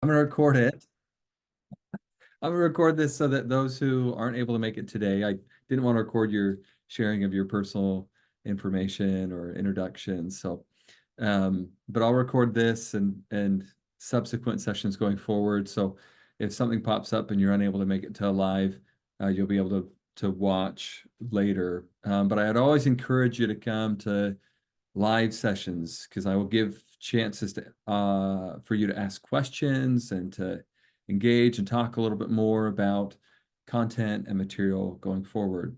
I'm gonna record it. I'm gonna record this so that those who aren't able to make it today, I didn't want to record your sharing of your personal information or introductions. But I'll record this and subsequent sessions going forward. So if something pops up and you're unable to make it to a live, you'll be able to watch later. But I'd always encourage you to come to live sessions because I will give chances to for you to ask questions and to engage and talk a little bit more about content and material going forward.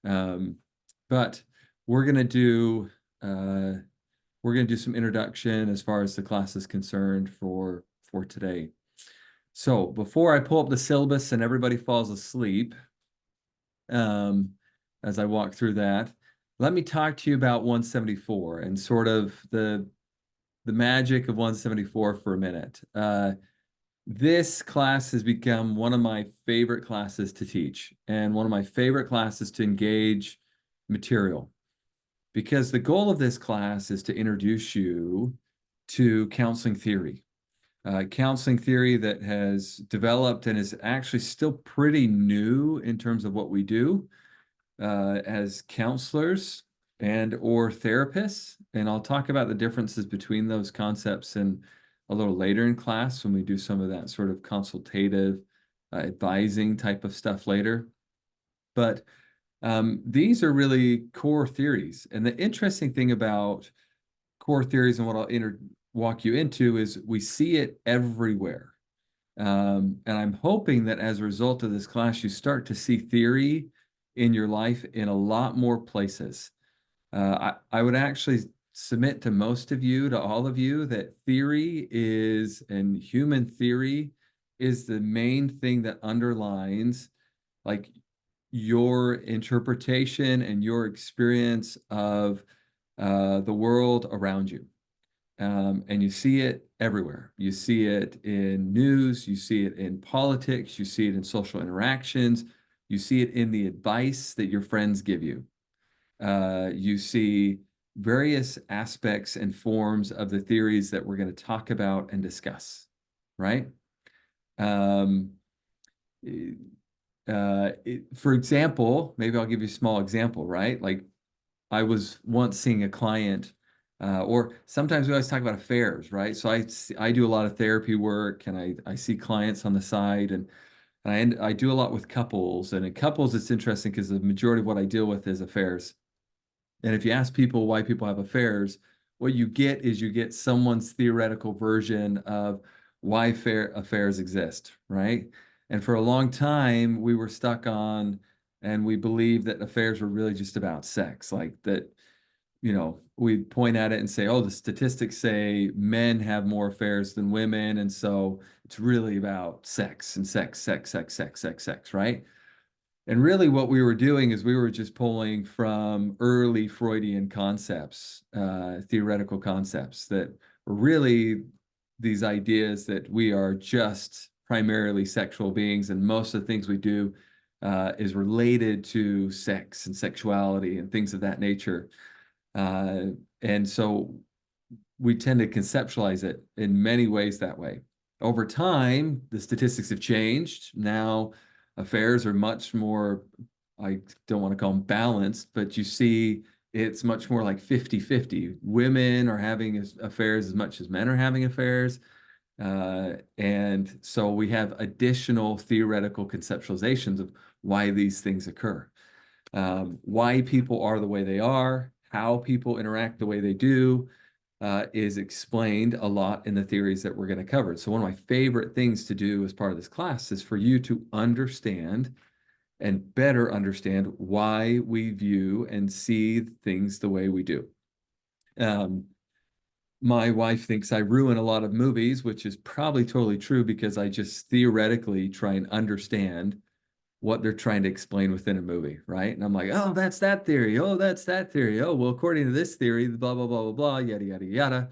Um, but we're gonna do uh, we're gonna do some introduction as far as the class is concerned for today. So before I pull up the syllabus and everybody falls asleep, um, as I walk through that, let me talk to you about 174 and sort of the magic of 174 for a minute. This class has become one of my favorite classes to teach and one of my favorite classes to engage material because the goal of this class is to introduce you to counseling theory. Counseling theory that has developed and is actually still pretty new in terms of what we do as counselors and or therapists. And I'll talk about the differences between those concepts in a little later in class when we do some of that sort of consultative advising type of stuff later. But these are really core theories. And the interesting thing about core theories and what I'll walk you into is we see it everywhere. And I'm hoping that as a result of this class, you start to see theory in your life in a lot more places. I would actually submit to most of you, to all of you, that theory is, and human theory is the main thing that underlines like your interpretation and your experience of the world around you. And you see it everywhere. You see it in news, you see it in politics, you see it in social interactions, you see it in the advice that your friends give you. You see various aspects and forms of the theories that we're going to talk about and discuss, right? Um, for example, maybe I'll give you a small example, right? Like I was once seeing a client, or sometimes we always talk about affairs, right? So I do a lot of therapy work, and I see clients on the side, and I do a lot with couples. And in couples, it's interesting because the majority of what I deal with is affairs. And if you ask people why people have affairs, what you get is you get someone's theoretical version of why affairs exist, right? And for a long time, we were stuck on, and we believed that affairs were really just about sex, like that, we point at it and say, oh, the statistics say men have more affairs than women. And so it's really about sex and sex, sex, sex, sex, sex, sex, right? And really, what we were doing is we were just pulling from early Freudian concepts, theoretical concepts that were really these ideas that we are just primarily sexual beings, and most of the things we do is related to sex and sexuality and things of that nature. Uh, and so we tend to conceptualize it in many ways that way. Over time, the statistics have changed. Now, affairs are much more, I don't want to call them balanced, but you see it's much more like 50-50. Women are having affairs as much as men are having affairs. And so we have additional theoretical conceptualizations of why these things occur, why people are the way they are, how people interact the way they do, is explained a lot in the theories that we're going to cover. So one of my favorite things to do as part of this class is for you to understand and better understand why we view and see things the way we do. Um, my wife thinks I ruin a lot of movies, which is probably totally true because I just theoretically try and understand what they're trying to explain within a movie, right? And I'm like, oh, that's that theory. Oh, that's that theory. Oh, well, according to this theory, blah, blah, blah, blah, blah, yada, yada, yada.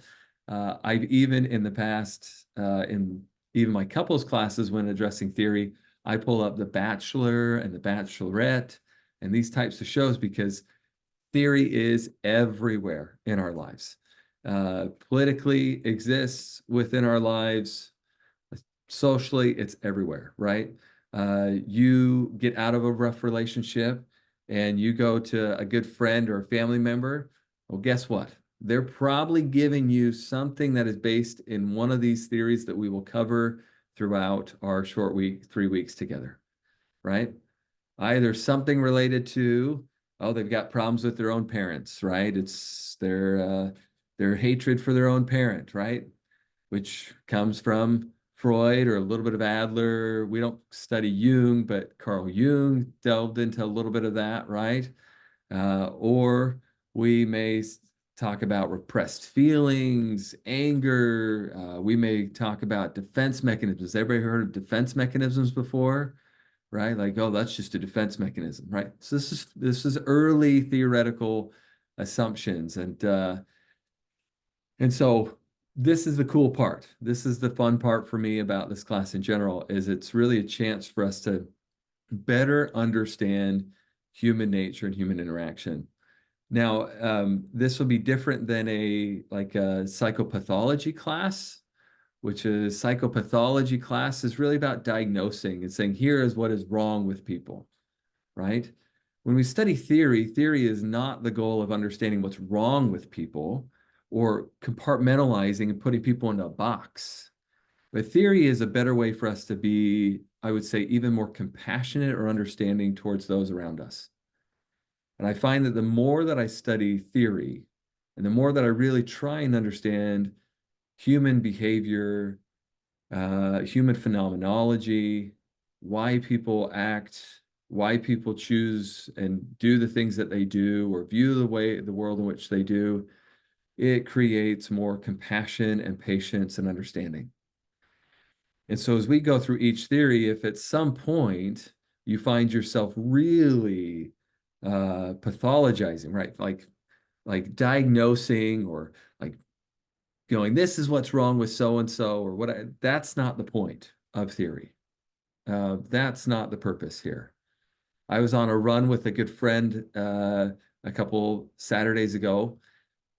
I've even in the past, in even my couples classes when addressing theory, I pull up The Bachelor and The Bachelorette and these types of shows because theory is everywhere in our lives. Politically exists within our lives, socially, it's everywhere, right? You get out of a rough relationship and you go to a good friend or a family member. Well, guess what? They're probably giving you something that is based in one of these theories that we will cover throughout our short week, 3 weeks together, right? Either something related to, oh, they've got problems with their own parents, right? It's their hatred for their own parent, right? Which comes from Freud or a little bit of Adler. We don't study Jung, but Carl Jung delved into a little bit of that, right? Or we may talk about repressed feelings, anger. We may talk about defense mechanisms. Everybody heard of defense mechanisms before? Right? Like, oh, that's just a defense mechanism, right? So this is early theoretical assumptions, and so this is the cool part. This is the fun part for me about this class in general, is it's really a chance for us to better understand human nature and human interaction. Now, this will be different than a psychopathology class, which is psychopathology class is really about diagnosing and saying, here is what is wrong with people, right? When we study theory, theory is not the goal of understanding what's wrong with people or compartmentalizing and putting people into a box. But theory is a better way for us to be, I would say, even more compassionate or understanding towards those around us. And I find that the more that I study theory and the more that I really try and understand human behavior, human phenomenology, why people act, why people choose and do the things that they do or view the world in which they do, it creates more compassion and patience and understanding. And so as we go through each theory, if at some point you find yourself really pathologizing, right? Like diagnosing or like going, this is what's wrong with so and so, or that's not the point of theory. That's not the purpose here. I was on a run with a good friend a couple Saturdays ago,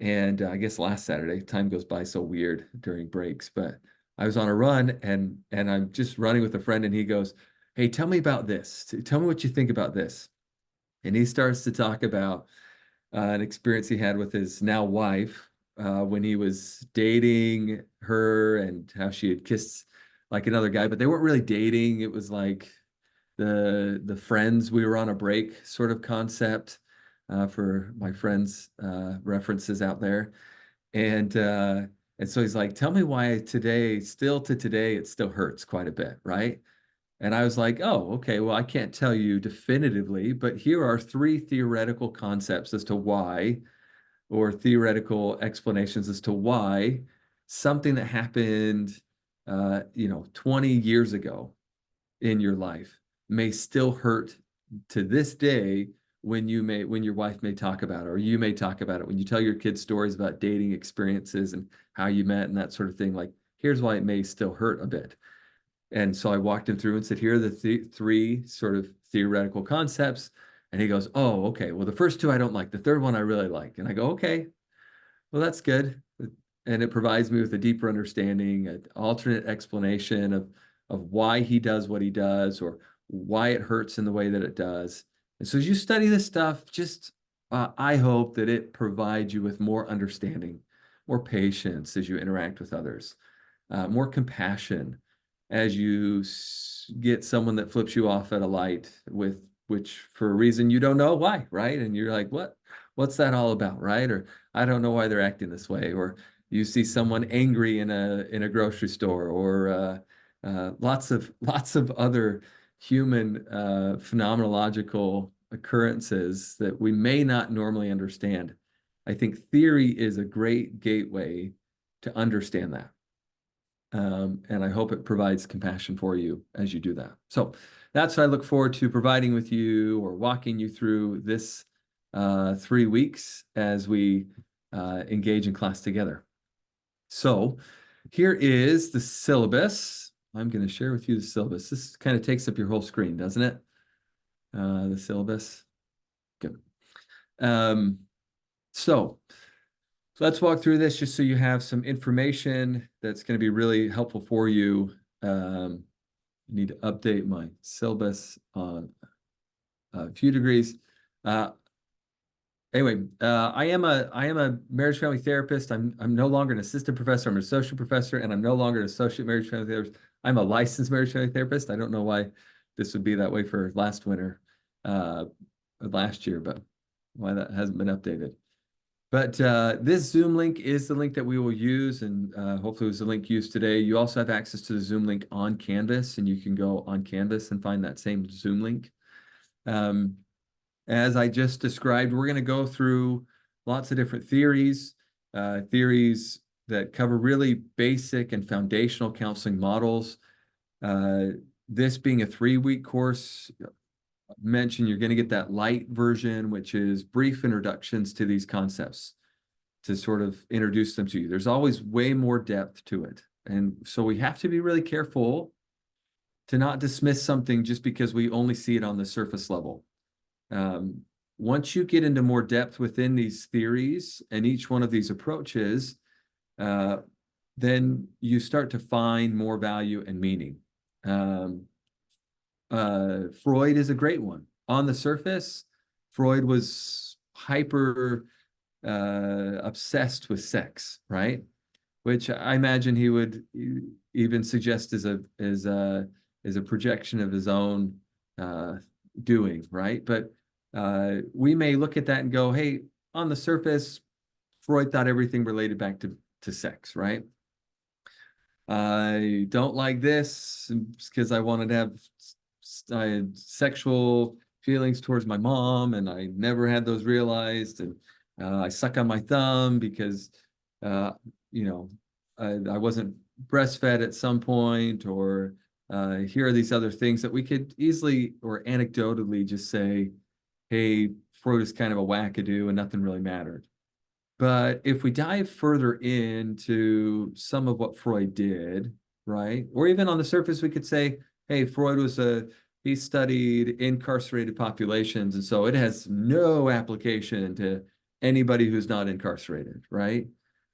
and I guess last Saturday. Time goes by so weird during breaks, but I was on a run and I'm just running with a friend, and he goes, "Hey, tell me about this. Tell me what you think about this." And he starts to talk about an experience he had with his now wife when he was dating her and how she had kissed like another guy, but they weren't really dating. It was like the friends, we were on a break sort of concept for my friends references out there. And so he's like, tell me why today, still to today, it still hurts quite a bit, right? And I was like, oh, okay, well, I can't tell you definitively, but here are three theoretical concepts as to why, or theoretical explanations as to why something that happened, 20 years ago in your life may still hurt to this day when your wife may talk about it, or you may talk about it when you tell your kids stories about dating experiences and how you met and that sort of thing. Like, here's why it may still hurt a bit. And so I walked him through and said, here are the three sort of theoretical concepts. And he goes, oh, okay. Well, the first two I don't like. The third one I really like. And I go, okay, well, that's good. And it provides me with a deeper understanding, an alternate explanation of why he does what he does or why it hurts in the way that it does. And so as you study this stuff, just I hope that it provides you with more understanding, more patience as you interact with others, more compassion as you get someone that flips you off at a light with which for a reason you don't know why, right? And you're like, what's that all about, right? Or I don't know why they're acting this way. Or you see someone angry in a grocery store, or lots of other human phenomenological occurrences that we may not normally understand. I think theory is a great gateway to understand that. And I hope it provides compassion for you as you do that. So that's what I look forward to providing with you or walking you through this 3 weeks as we engage in class together. So here is the syllabus. I'm going to share with you the syllabus. This kind of takes up your whole screen, doesn't it? The syllabus. Good. So let's walk through this just so you have some information that's going to be really helpful for you Need to update my syllabus on a few degrees. Anyway, I am a marriage family therapist. I'm no longer an assistant professor. I'm an associate professor, and I'm no longer an associate marriage family therapist. I'm a licensed marriage family therapist. I don't know why this would be that way for last winter, last year, but why that hasn't been updated. But this Zoom link is the link that we will use, and hopefully it was the link used today. You also have access to the Zoom link on Canvas, and you can go on Canvas and find that same Zoom link. As I just described, we're going to go through lots of different theories, theories that cover really basic and foundational counseling models. This being a 3-week course, mentioned you're going to get that light version, which is brief introductions to these concepts to sort of introduce them to you. There's always way more depth to it. And so we have to be really careful to not dismiss something just because we only see it on the surface level. Once you get into more depth within these theories and each one of these approaches, then you start to find more value and meaning. Freud is a great one. On the surface, Freud was hyper obsessed with sex, right? Which I imagine he would even suggest as a projection of his own doing, right? But we may look at that and go, hey, on the surface, Freud thought everything related back to sex, right? I don't like this because I wanted to have I had sexual feelings towards my mom, and I never had those realized. And I suck on my thumb because, you know, I wasn't breastfed at some point, or here are these other things that we could easily or anecdotally just say, hey, Freud is kind of a wackadoo and nothing really mattered. But if we dive further into some of what Freud did, right? Or even on the surface, we could say, hey, Freud he studied incarcerated populations, and so it has no application to anybody who's not incarcerated, right?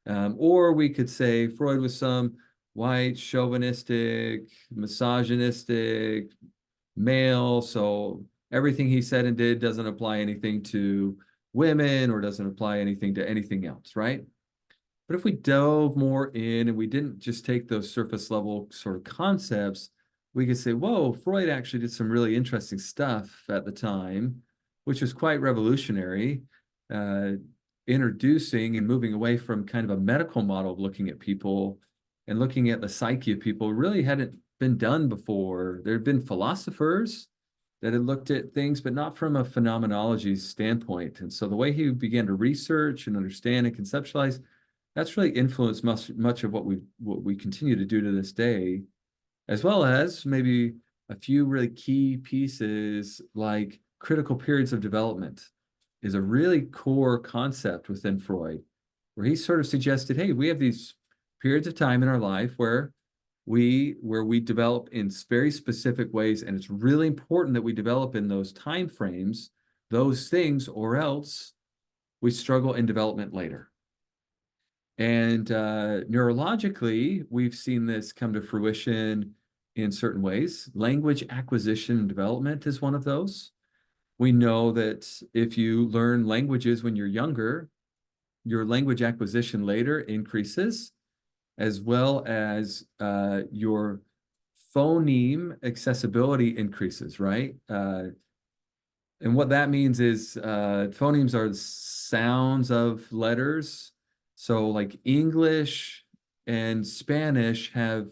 Or we could say Freud was some white, chauvinistic, misogynistic male, so everything he said and did doesn't apply anything to women or doesn't apply anything to anything else, right? But if we dove more in and we didn't just take those surface level sort of concepts, we could say, whoa, Freud actually did some really interesting stuff at the time, which was quite revolutionary, introducing and moving away from kind of a medical model of looking at people and looking at the psyche of people really hadn't been done before. There had been philosophers that had looked at things, but not from a phenomenology standpoint. And so the way he began to research and understand and conceptualize, that's really influenced much of what we continue to do to this day, as well as maybe a few really key pieces like critical periods of development is a really core concept within Freud, where he sort of suggested, hey, we have these periods of time in our life where we develop in very specific ways, and it's really important that we develop in those time frames those things, or else we struggle in development later. And neurologically, we've seen this come to fruition in certain ways. Language acquisition and development is one of those. We know that if you learn languages when you're younger, your language acquisition later increases, as well as your phoneme accessibility increases, right? And what that means is phonemes are sounds of letters. So like English and Spanish have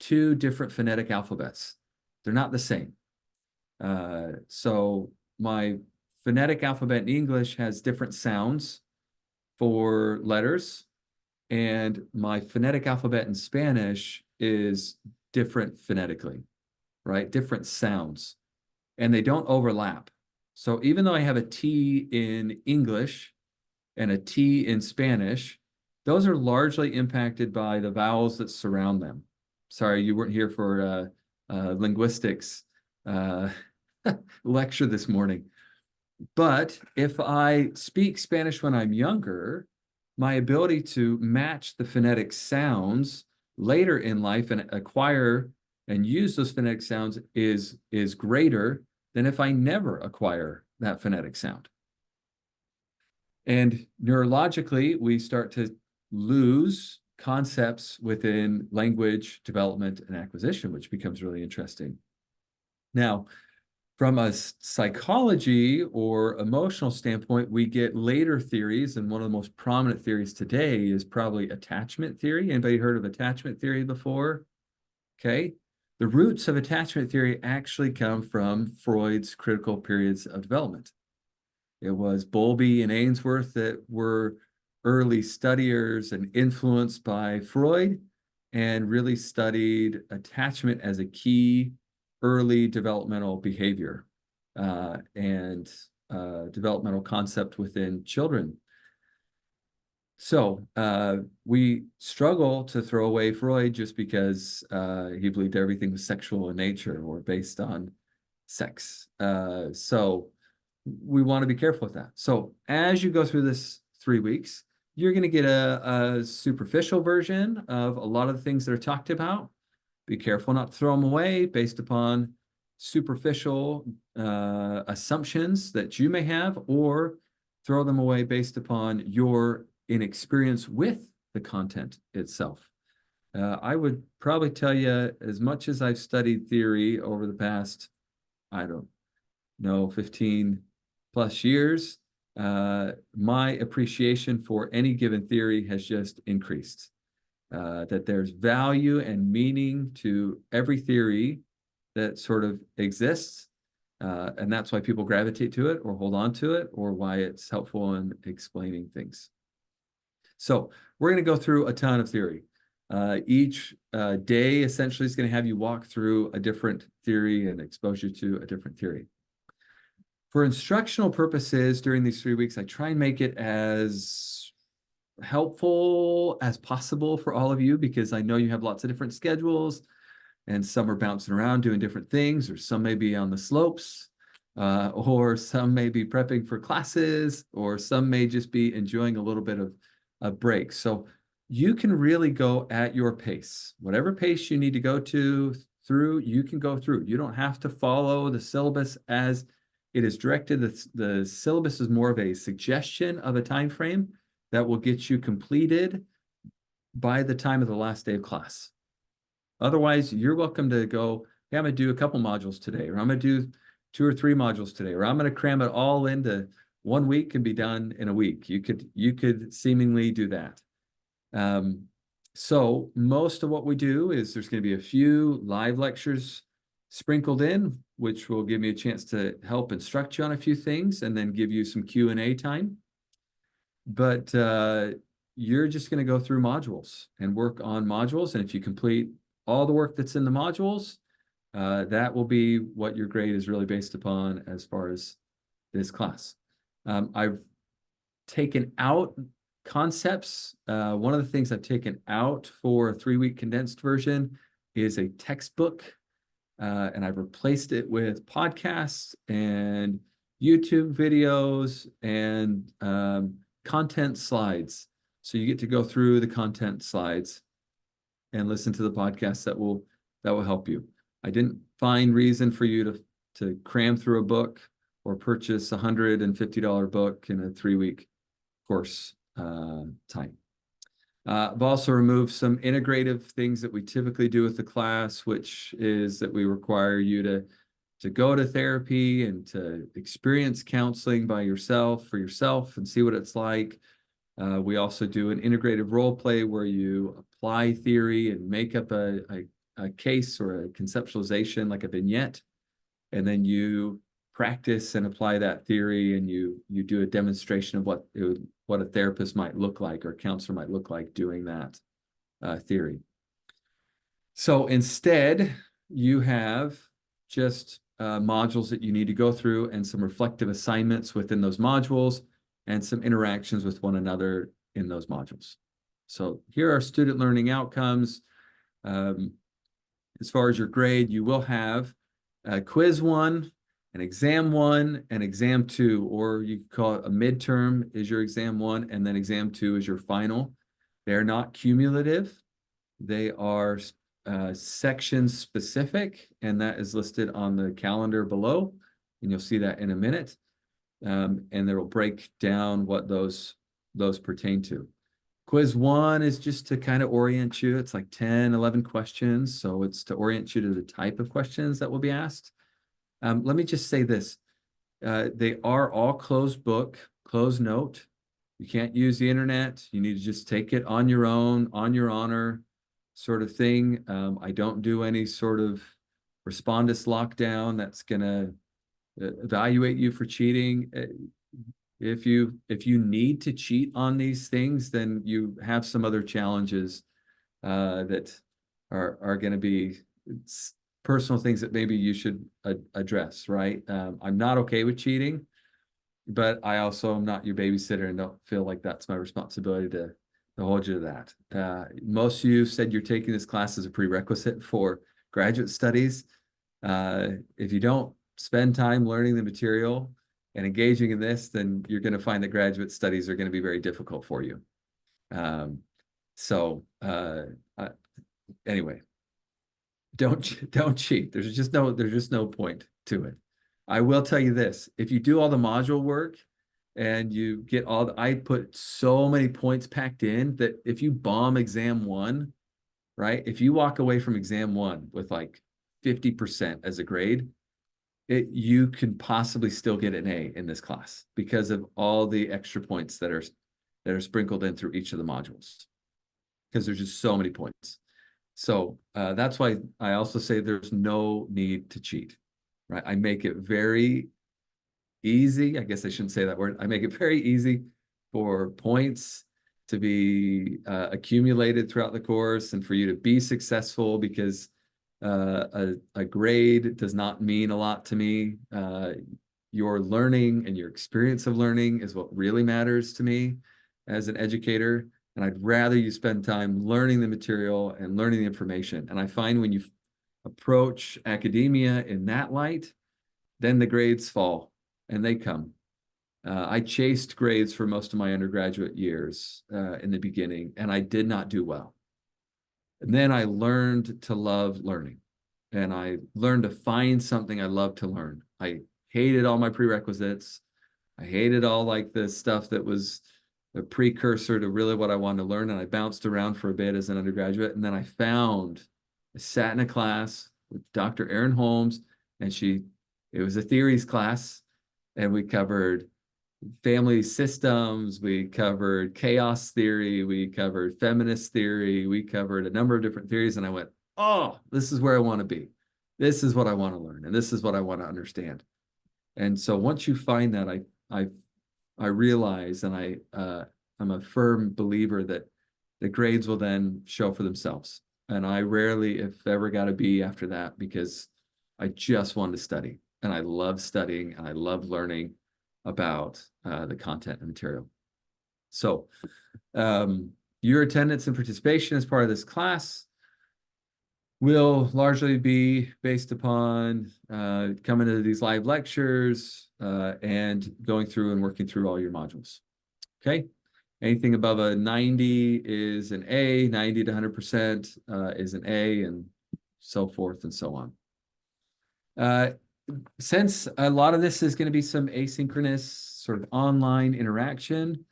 2 different phonetic alphabets. They're not the same. So my phonetic alphabet in English has different sounds for letters, and my phonetic alphabet in Spanish is different phonetically, right? Different sounds, and they don't overlap. So even though I have a T in English and a T in Spanish, those are largely impacted by the vowels that surround them. Sorry, you weren't here for linguistics lecture this morning. But if I speak Spanish when I'm younger, my ability to match the phonetic sounds later in life and acquire and use those phonetic sounds is greater than if I never acquire that phonetic sound. And neurologically, we start to lose concepts within language development and acquisition, which becomes really interesting. Now, from a psychology or emotional standpoint, we get later theories, and one of the most prominent theories today is probably attachment theory. Anybody heard of attachment theory before? Okay. The roots of attachment theory actually come from Freud's critical periods of development. It was Bowlby and Ainsworth that were early studiers and influenced by Freud and really studied attachment as a key early developmental behavior and developmental concept within children. So we struggle to throw away Freud just because he believed everything was sexual in nature or based on sex. So we want to be careful with that. So as you go through this 3 weeks, you're going to get a superficial version of a lot of the things that are talked about. Be careful not to throw them away based upon superficial assumptions that you may have, or throw them away based upon your inexperience with the content itself. I would probably tell you, as much as I've studied theory over the past, I don't know, 15 plus years, my appreciation for any given theory has just increased. That there's value and meaning to every theory that sort of exists. And that's why people gravitate to it or hold on to it, or why it's helpful in explaining things. So we're going to go through a ton of theory. Each day essentially is going to have you walk through a different theory and expose you to a different theory. For instructional purposes during these 3 weeks, I try and make it as helpful as possible for all of you, because I know you have lots of different schedules and some are bouncing around doing different things, or some may be on the slopes, or some may be prepping for classes, or some may just be enjoying a little bit of a break. So you can really go at your pace. Whatever pace you need to go through, you can go through. You don't have to follow the syllabus as it is directed. The syllabus is more of a suggestion of a time frame that will get you completed by the time of the last day of class. Otherwise, you're welcome to go, hey, I'm going to do a couple modules today, or I'm going to do 2 or 3 modules today, or I'm going to cram it all into 1 week and be done in a week. You could seemingly do that. So most of what we do is there's going to be a few live lectures sprinkled in, which will give me a chance to help instruct you on a few things and then give you some Q&A time. But you're just going to go through modules and work on modules. And if you complete all the work that's in the modules, that will be what your grade is really based upon as far as this class. I've taken out concepts. One of the things I've taken out for a 3-week condensed version is a textbook, and I've replaced it with podcasts and YouTube videos and content slides. So you get to go through the content slides and listen to the podcasts that will help you. I didn't find reason for you to cram through a book or purchase a $150 book in a 3-week course time. I've also removed some integrative things that we typically do with the class, which is that we require you to go to therapy and to experience counseling by yourself for yourself and see what it's like. We also do an integrative role play where you apply theory and make up a case or a conceptualization, like a vignette, and then you practice and apply that theory, and you do a demonstration of what a therapist might look like or a counselor might look like doing that theory. So instead, you have just modules that you need to go through and some reflective assignments within those modules and some interactions with one another in those modules. So here are student learning outcomes. As far as your grade, you will have quiz 1, an exam 1, and exam 2, or you could call it a midterm is your exam 1, and then exam 2 is your final. They're not cumulative. They are section specific, and that is listed on the calendar below, and you'll see that in a minute. And they will break down what those pertain to. Quiz 1 is just to kind of orient you. It's like 10, 11 questions. So it's to orient you to the type of questions that will be asked. Let me just say this. They are all closed book, closed note. You can't use the internet. You need to just take it on your own, on your honor sort of thing. I don't do any sort of respondus lockdown that's going to evaluate you for cheating. If you need to cheat on these things, then you have some other challenges that are going to be personal things that maybe you should address, right? I'm not okay with cheating, but I also am not your babysitter and don't feel like that's my responsibility to hold you to that. Most of you said you're taking this class as a prerequisite for graduate studies. If you don't spend time learning the material and engaging in this, then you're going to find that graduate studies are going to be very difficult for you. Anyway, don't cheat. There's just no point to it. I will tell you this: if you do all the module work and you get I put so many points packed in that if you bomb exam 1, right? If you walk away from exam 1 with like 50% as a grade, you can possibly still get an A in this class because of all the extra points that are sprinkled in through each of the modules, because there's just so many points. So that's why I also say there's no need to cheat, right? I make it very easy. I guess I shouldn't say that word. I make it very easy for points to be accumulated throughout the course and for you to be successful, because a grade does not mean a lot to me. Your learning and your experience of learning is what really matters to me as an educator. And I'd rather you spend time learning the material and learning the information. And I find when you approach academia in that light, then the grades fall and they come. I chased grades for most of my undergraduate years in the beginning, and I did not do well. And then I learned to love learning, and I learned to find something I love to learn. I hated all my prerequisites. I hated all like the stuff that was a precursor to really what I wanted to learn. And I bounced around for a bit as an undergraduate. And then I sat in a class with Dr. Erin Holmes, and it was a theories class, and we covered family systems, we covered chaos theory, we covered feminist theory, we covered a number of different theories. And I went, oh, this is where I want to be. This is what I want to learn, and this is what I want to understand. And so once you find that, I realize, and I'm a firm believer that the grades will then show for themselves. And I rarely, if ever, got a B after that, because I just wanted to study, and I love studying, and I love learning about the content and material. So your attendance and participation as part of this class will largely be based upon coming to these live lectures and going through and working through all your modules. Okay. Anything above a 90 is an A, 90 to 100% is an A, and so forth and so on. Since a lot of this is going to be some asynchronous sort of online interaction,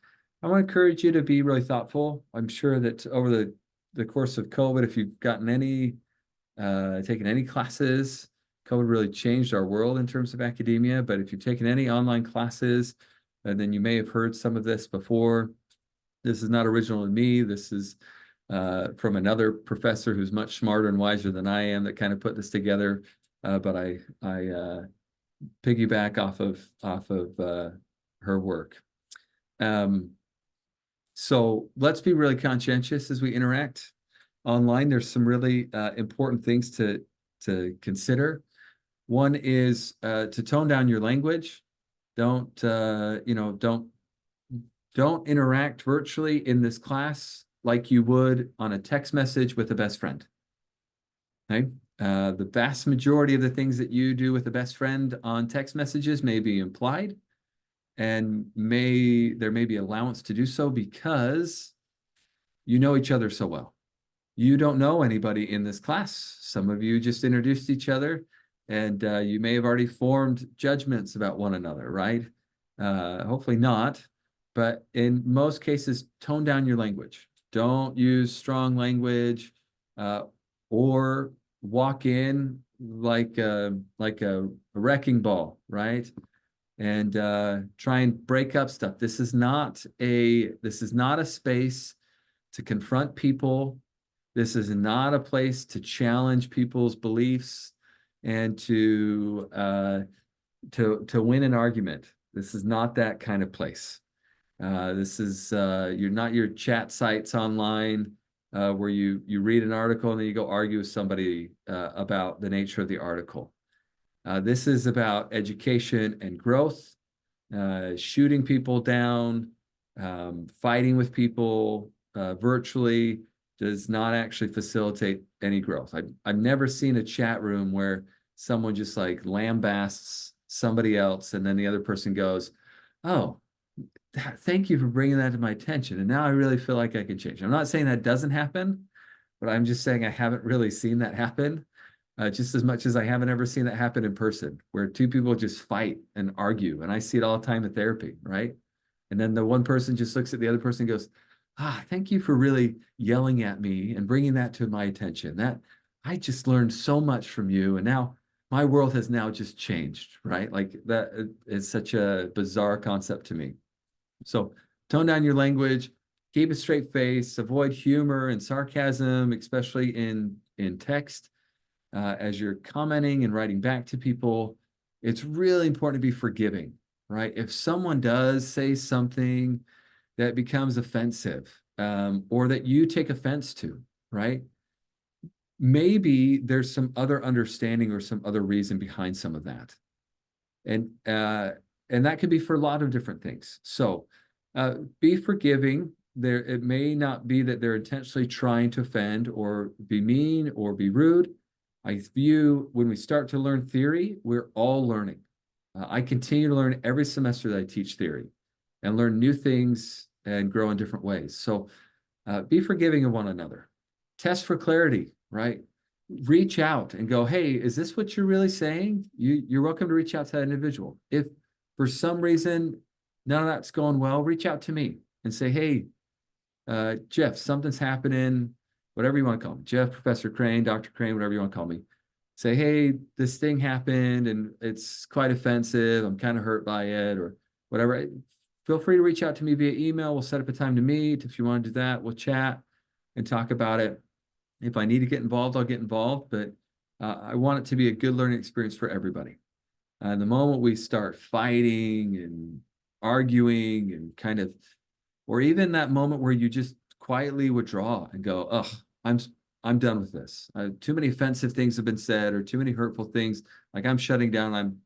I want to encourage you to be really thoughtful. I'm sure that over the course of COVID, if you've gotten taken any classes, COVID really changed our world in terms of academia. But if you've taken any online classes, and then you may have heard some of this before. This is not original to me. This is from another professor who's much smarter and wiser than I am that kind of put this together. But I piggyback off of her work. So let's be really conscientious as we interact online. There's some really important things to consider. One is to tone down your language. Don't interact virtually in this class like you would on a text message with a best friend. Okay. The vast majority of the things that you do with a best friend on text messages may be implied, and there may be allowance to do so because you know each other so well. you don't know anybody in this class. Some of you just introduced each other, and you may have already formed judgments about one another, right? Hopefully not, but in most cases, tone down your language. Don't use strong language, or walk in like a wrecking ball, right? And try and break up stuff. This is not a space to confront people. This is not a place to challenge people's beliefs and to win an argument. This is not that kind of place. This is you're not your chat sites online where you read an article and then you go argue with somebody about the nature of the article. This is about education and growth. Shooting people down, fighting with people virtually does not actually facilitate any growth. I've never seen a chat room where someone just like lambasts somebody else and then the other person goes, oh, thank you for bringing that to my attention. And now I really feel like I can change. I'm not saying that doesn't happen, but I'm just saying I haven't really seen that happen. Just as much as I haven't ever seen that happen in person, where two people just fight and argue. And I see it all the time in therapy, right? And then the one person just looks at the other person and goes, thank you for really yelling at me and bringing that to my attention. That I just learned so much from you. And now my world has now just changed, right? Like that is such a bizarre concept to me. So tone down your language, keep a straight face, avoid humor and sarcasm, especially in text. As you're commenting and writing back to people, it's really important to be forgiving, right? If someone does say something that becomes offensive, or that you take offense to, right? Maybe there's some other understanding or some other reason behind some of that. And that could be for a lot of different things. So be forgiving. It may not be that they're intentionally trying to offend or be mean or be rude. I view when we start to learn theory, we're all learning. I continue to learn every semester that I teach theory and learn new things and grow in different ways. So be forgiving of one another. Test for clarity, right? Reach out and go, hey, is this what you're really saying? You're welcome to reach out to that individual. If for some reason none of that's going well, reach out to me and say, hey, Jeff, something's happening, whatever you want to call me, Jeff, Professor Crane, Dr. Crane, whatever you want to call me. Say, hey, this thing happened and it's quite offensive. I'm kind of hurt by it or whatever. Feel free to reach out to me via email. We'll set up a time to meet. If you want to do that, we'll chat and talk about it. If I need to get involved, I'll get involved, but I want it to be a good learning experience for everybody. The moment we start fighting and arguing and kind of, or even that moment where you just quietly withdraw and go, oh, I'm done with this. Too many offensive things have been said or too many hurtful things. Like I'm shutting down.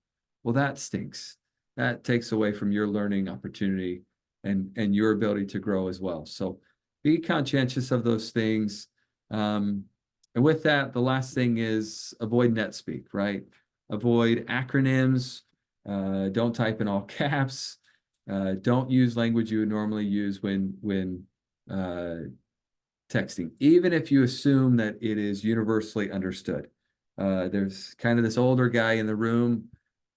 Well, that stinks. That takes away from your learning opportunity and your ability to grow as well. So be conscientious of those things. And with that, the last thing is avoid NetSpeak, right? Avoid acronyms. Don't type in all caps. Don't use language you would normally use when texting, even if you assume that it is universally understood. There's kind of this older guy in the room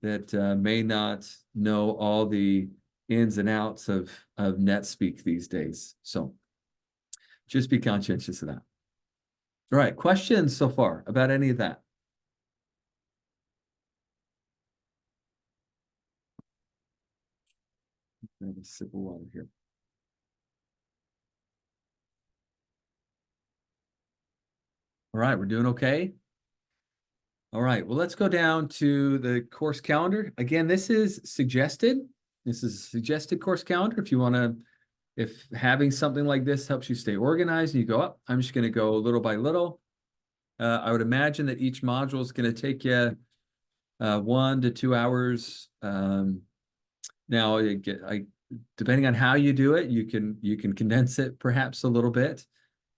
that may not know all the ins and outs of NetSpeak these days. So just be conscientious of that. All right, questions so far about any of that? Have a sip of water here. All right, we're doing okay. All right, well, let's go down to the course calendar. Again, this is suggested. This is a suggested course calendar. If you want to, if having something like this helps you stay organized and you go up, I'm just going to go little by little. I would imagine that each module is going to take you 1 to 2 hours. Now, depending on how you do it, you can condense it perhaps a little bit.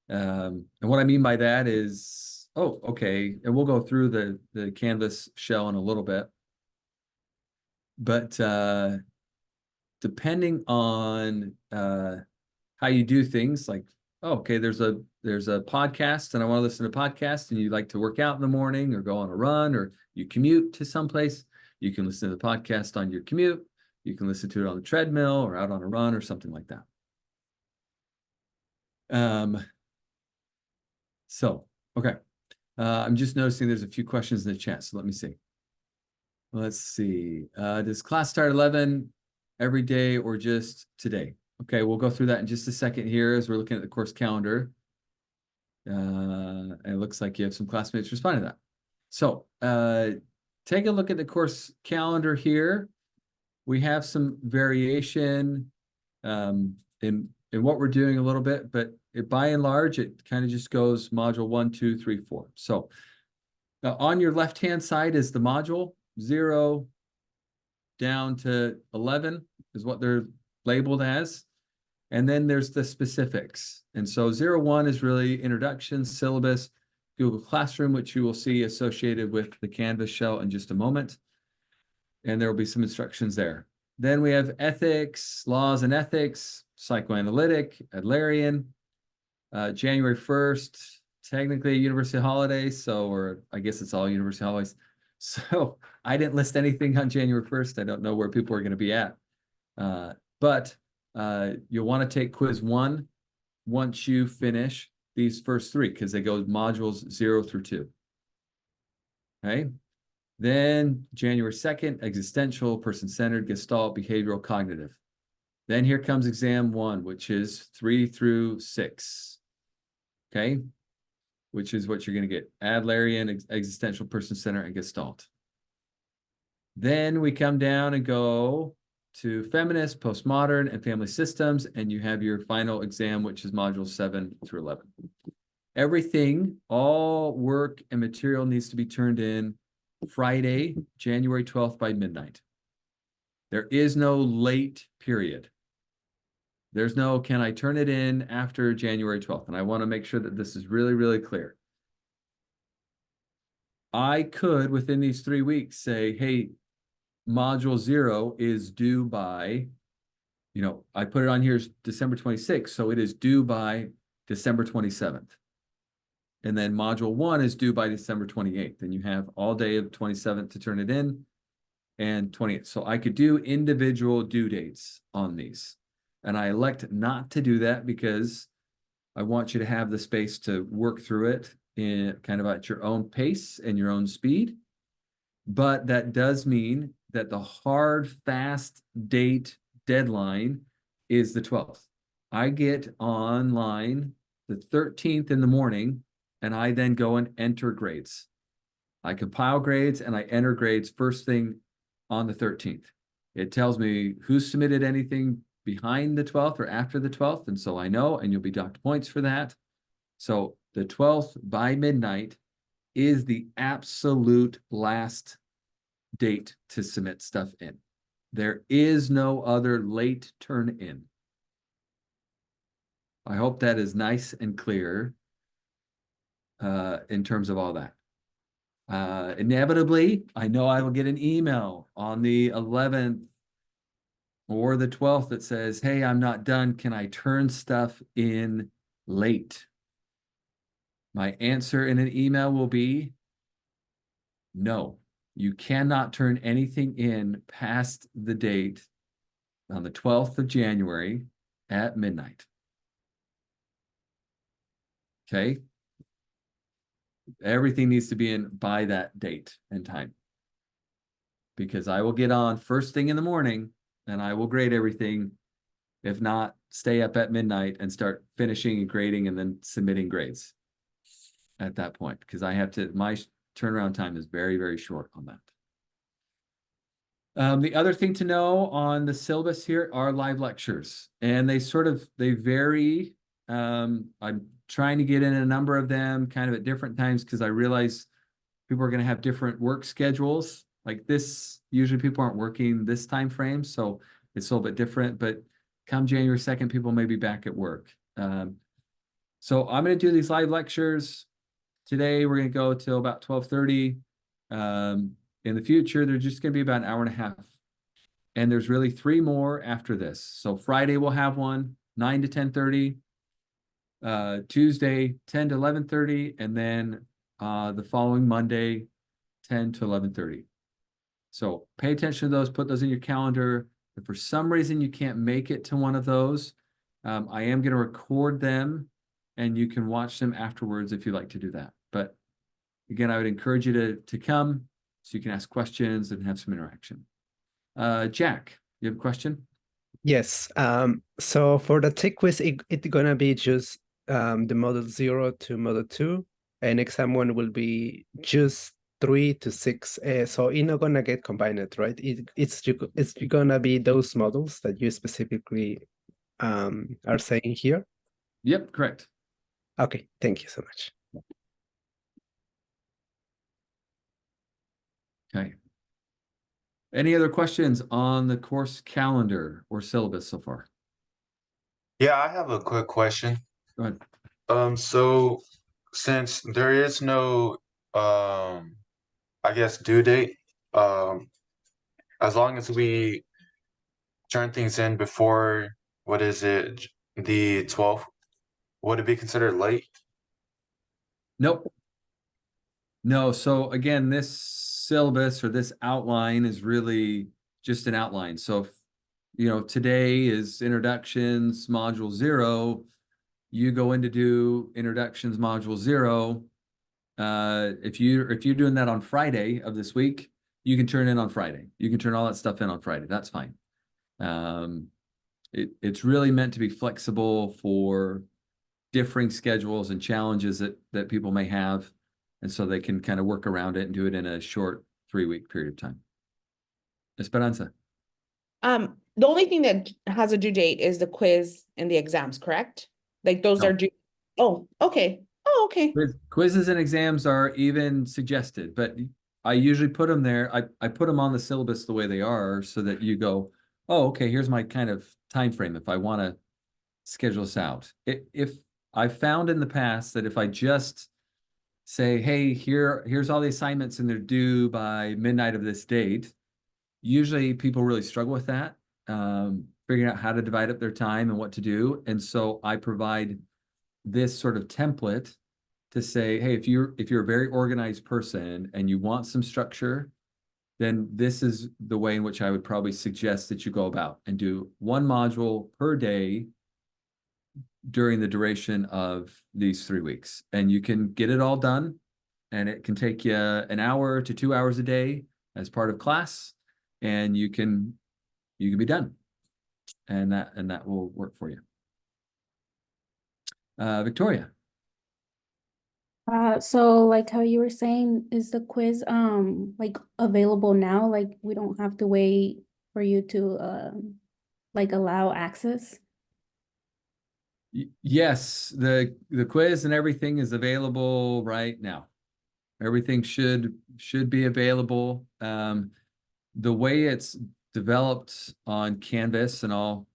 And what I mean by that is, oh, okay, and we'll go through the Canvas shell in a little bit. But depending on how you do things, like oh, okay, there's a podcast and I want to listen to podcasts, and you like to work out in the morning or go on a run or you commute to someplace, you can listen to the podcast on your commute. You can listen to it on the treadmill or out on a run or something like that. So, okay. I'm just noticing there's a few questions in the chat, so let me see. Let's see. Does class start 11 every day or just today? Okay, we'll go through that in just a second here as we're looking at the course calendar. And it looks like you have some classmates responding to that. So take a look at the course calendar here. We have some variation in what we're doing a little bit, but by and large, it kind of just goes module 1, 2, 3, 4. So on your left-hand side is the module 0 down to 11 is what they're labeled as. And then there's the specifics. And so 0-1 is really introduction, syllabus, Google Classroom, which you will see associated with the Canvas shell in just a moment. And there will be some instructions there. Then we have ethics, laws and ethics, psychoanalytic, Adlerian, January 1st, technically a university holiday. So, or I guess it's all university holidays. So I didn't list anything on January 1st. I don't know where people are going to be at. But you'll want to take quiz 1 once you finish these first 3, because they go modules 0 through 2. Okay. Then January 2nd, existential, person-centered, gestalt, behavioral, cognitive. Then here comes exam 1, which is 3 through 6. Okay. Which is what you're going to get. Adlerian, existential, person-centered, and gestalt. Then we come down and go to feminist, postmodern, and family systems, and you have your final exam, which is module 7 through 11. Everything, all work and material needs to be turned in Friday, January 12th by midnight. There is no late period. There's no, can I turn it in after January 12th? And I want to make sure that this is really, really clear. I could, within these 3 weeks, say, hey, module 0 is due by, I put it on here as December 26th, so it is due by December 27th. And then module 1 is due by December 28th. And you have all day of 27th to turn it in and 28th. So I could do individual due dates on these. And I elect not to do that because I want you to have the space to work through it in kind of at your own pace and your own speed. But that does mean that the hard, fast date deadline is the 12th. I get online the 13th in the morning, and I then go and enter grades. I compile grades and I enter grades first thing on the 13th. It tells me who submitted anything behind the 12th or after the 12th, and so I know, and you'll be docked points for that. So the 12th by midnight is the absolute last date to submit stuff in. There is no other late turn in. I hope that is nice and clear in terms of all that. Inevitably, I know I will get an email on the 11th or the 12th that says, hey, I'm not done. Can I turn stuff in late? My answer in an email will be no. You cannot turn anything in past the date on the 12th of January at midnight. Okay? Everything needs to be in by that date and time. Because I will get on first thing in the morning and I will grade everything. If not, stay up at midnight and start finishing and grading and then submitting grades at that point. Because I have to, my turnaround time is very, very short on that. The other thing to know on the syllabus here are live lectures, and they vary. I'm trying to get in a number of them kind of at different times because I realize people are going to have different work schedules. Like this, usually people aren't working this time frame, so it's a little bit different. But come January 2nd, people may be back at work. So I'm going to do these live lectures. Today, we're going to go till about 12:30. In the future, they're just going to be about an hour and a half. And there's really 3 more after this. So Friday, we'll have one, 9 to 10:30. Tuesday, 10 to 11:30, and then the following Monday, 10 to 11:30. So pay attention to those, put those in your calendar. If for some reason you can't make it to one of those, I am going to record them and you can watch them afterwards if you'd like to do that. But again, I would encourage you to come so you can ask questions and have some interaction. Jack, you have a question? Yes. So for the tech quiz, it's gonna be just the model 0 to model 2, and exam 1 will be just 3 to 6. So it's not gonna get combined, right? It's gonna be those models that you specifically are saying here. Yep, correct. Okay, thank you so much. Okay. Any other questions on the course calendar or syllabus so far? Yeah, I have a quick question. Go ahead. So since there is no, I guess, due date, um, as long as we turn things in before, what is it, the 12th, would it be considered late? Nope. No, so again, this syllabus or this outline is really just an outline. So if, today is introductions, module 0, you go in to do introductions, module 0. If you're doing that on Friday of this week, you can turn in on Friday. You can turn all that stuff in on Friday. That's fine. It's really meant to be flexible for differing schedules and challenges that people may have. And so they can kind of work around it and do it in a short 3-week period of time. Esperanza. The only thing that has a due date is the quiz and the exams, correct? Like those No. are due. Oh, okay. Oh, okay. Quizzes and exams are even suggested, but I usually put them there. I put them on the syllabus the way they are so that you go, oh, okay, here's my kind of time frame if I want to schedule this out. If I found in the past that if I just say, hey, here's all the assignments and they're due by midnight of this date, usually people really struggle with that, figuring out how to divide up their time and what to do. And so I provide this sort of template to say, hey, if you're a very organized person and you want some structure, then this is the way in which I would probably suggest that you go about and do one module per day during the duration of these 3 weeks. And you can get it all done, and it can take you an hour to 2 hours a day as part of class, and you can be done. And that will work for you. Victoria. So like how you were saying, is the quiz like available now? Like we don't have to wait for you to like allow access? Yes, the quiz and everything is available right now. Everything should be available. The way it's developed on Canvas, and I'll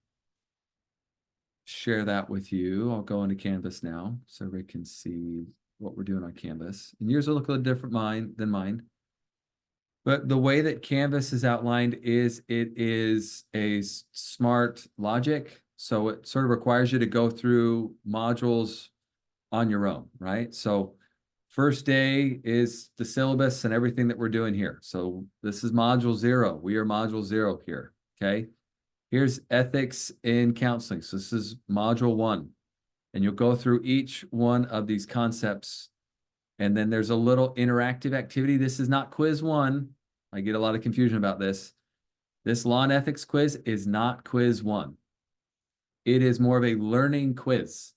share that with you. I'll go into Canvas now so everybody can see what we're doing on Canvas. And yours will look a little different than mine. But the way that Canvas is outlined is it is a smart logic. So it sort of requires you to go through modules on your own, right? So first day is the syllabus and everything that we're doing here. So this is module 0. We are module 0 here, okay? Here's ethics in counseling. So this is module 1. And you'll go through each one of these concepts. And then there's a little interactive activity. This is not quiz 1. I get a lot of confusion about this. This law and ethics quiz is not quiz 1. It is more of a learning quiz.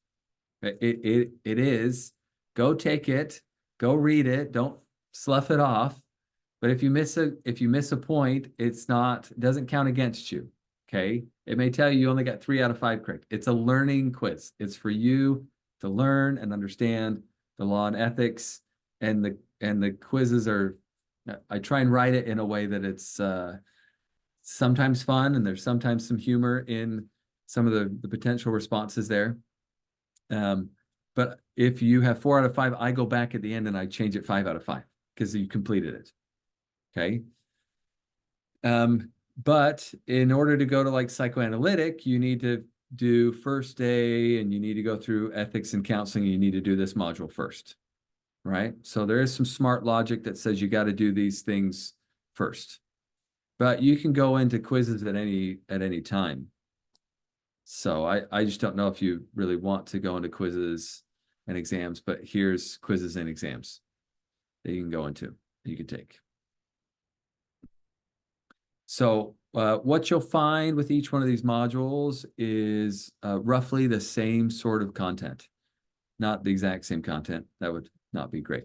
It is, go take it, go read it, don't slough it off. But if you miss a point, it doesn't count against you. Okay. It may tell you only got 3 out of 5 correct. It's a learning quiz. It's for you to learn and understand the law and ethics, and the quizzes are, I try and write it in a way that it's sometimes fun, and there's sometimes some humor in some of the potential responses there. But if you have 4 out of 5, I go back at the end and I change it 5 out of 5 because you completed it. Okay. But in order to go to like psychoanalytic, you need to do first day and you need to go through ethics and counseling, you need to do this module first, right? So there is some smart logic that says you got to do these things first, but you can go into quizzes at any time. So I just don't know if you really want to go into quizzes and exams, but here's quizzes and exams that you can go into, that you can take. So what you'll find with each one of these modules is roughly the same sort of content, not the exact same content. That would not be great.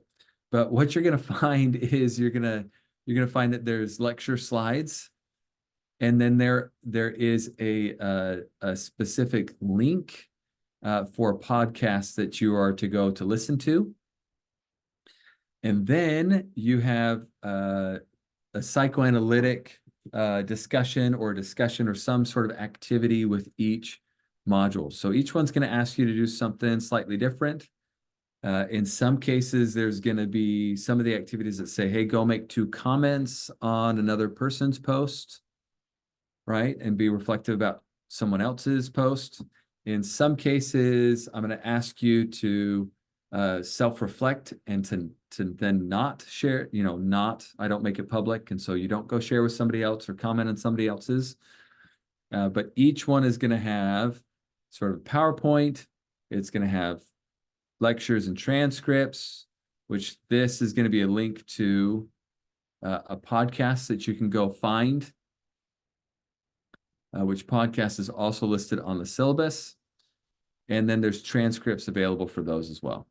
But what you're going to find is you're going to find that there's lecture slides, and then there is a specific link for a podcast that you are to go to listen to. And then you have a psychoanalytic discussion or some sort of activity with each module. So each one's going to ask you to do something slightly different. In some cases, there's going to be some of the activities that say, hey, go make 2 comments on another person's post, right? And be reflective about someone else's post. In some cases, I'm going to ask you to self-reflect and to then not share, I don't make it public. And so you don't go share with somebody else or comment on somebody else's. But each one is going to have sort of PowerPoint. It's going to have lectures and transcripts, which this is going to be a link to a podcast that you can go find, which podcast is also listed on the syllabus. And then there's transcripts available for those as well.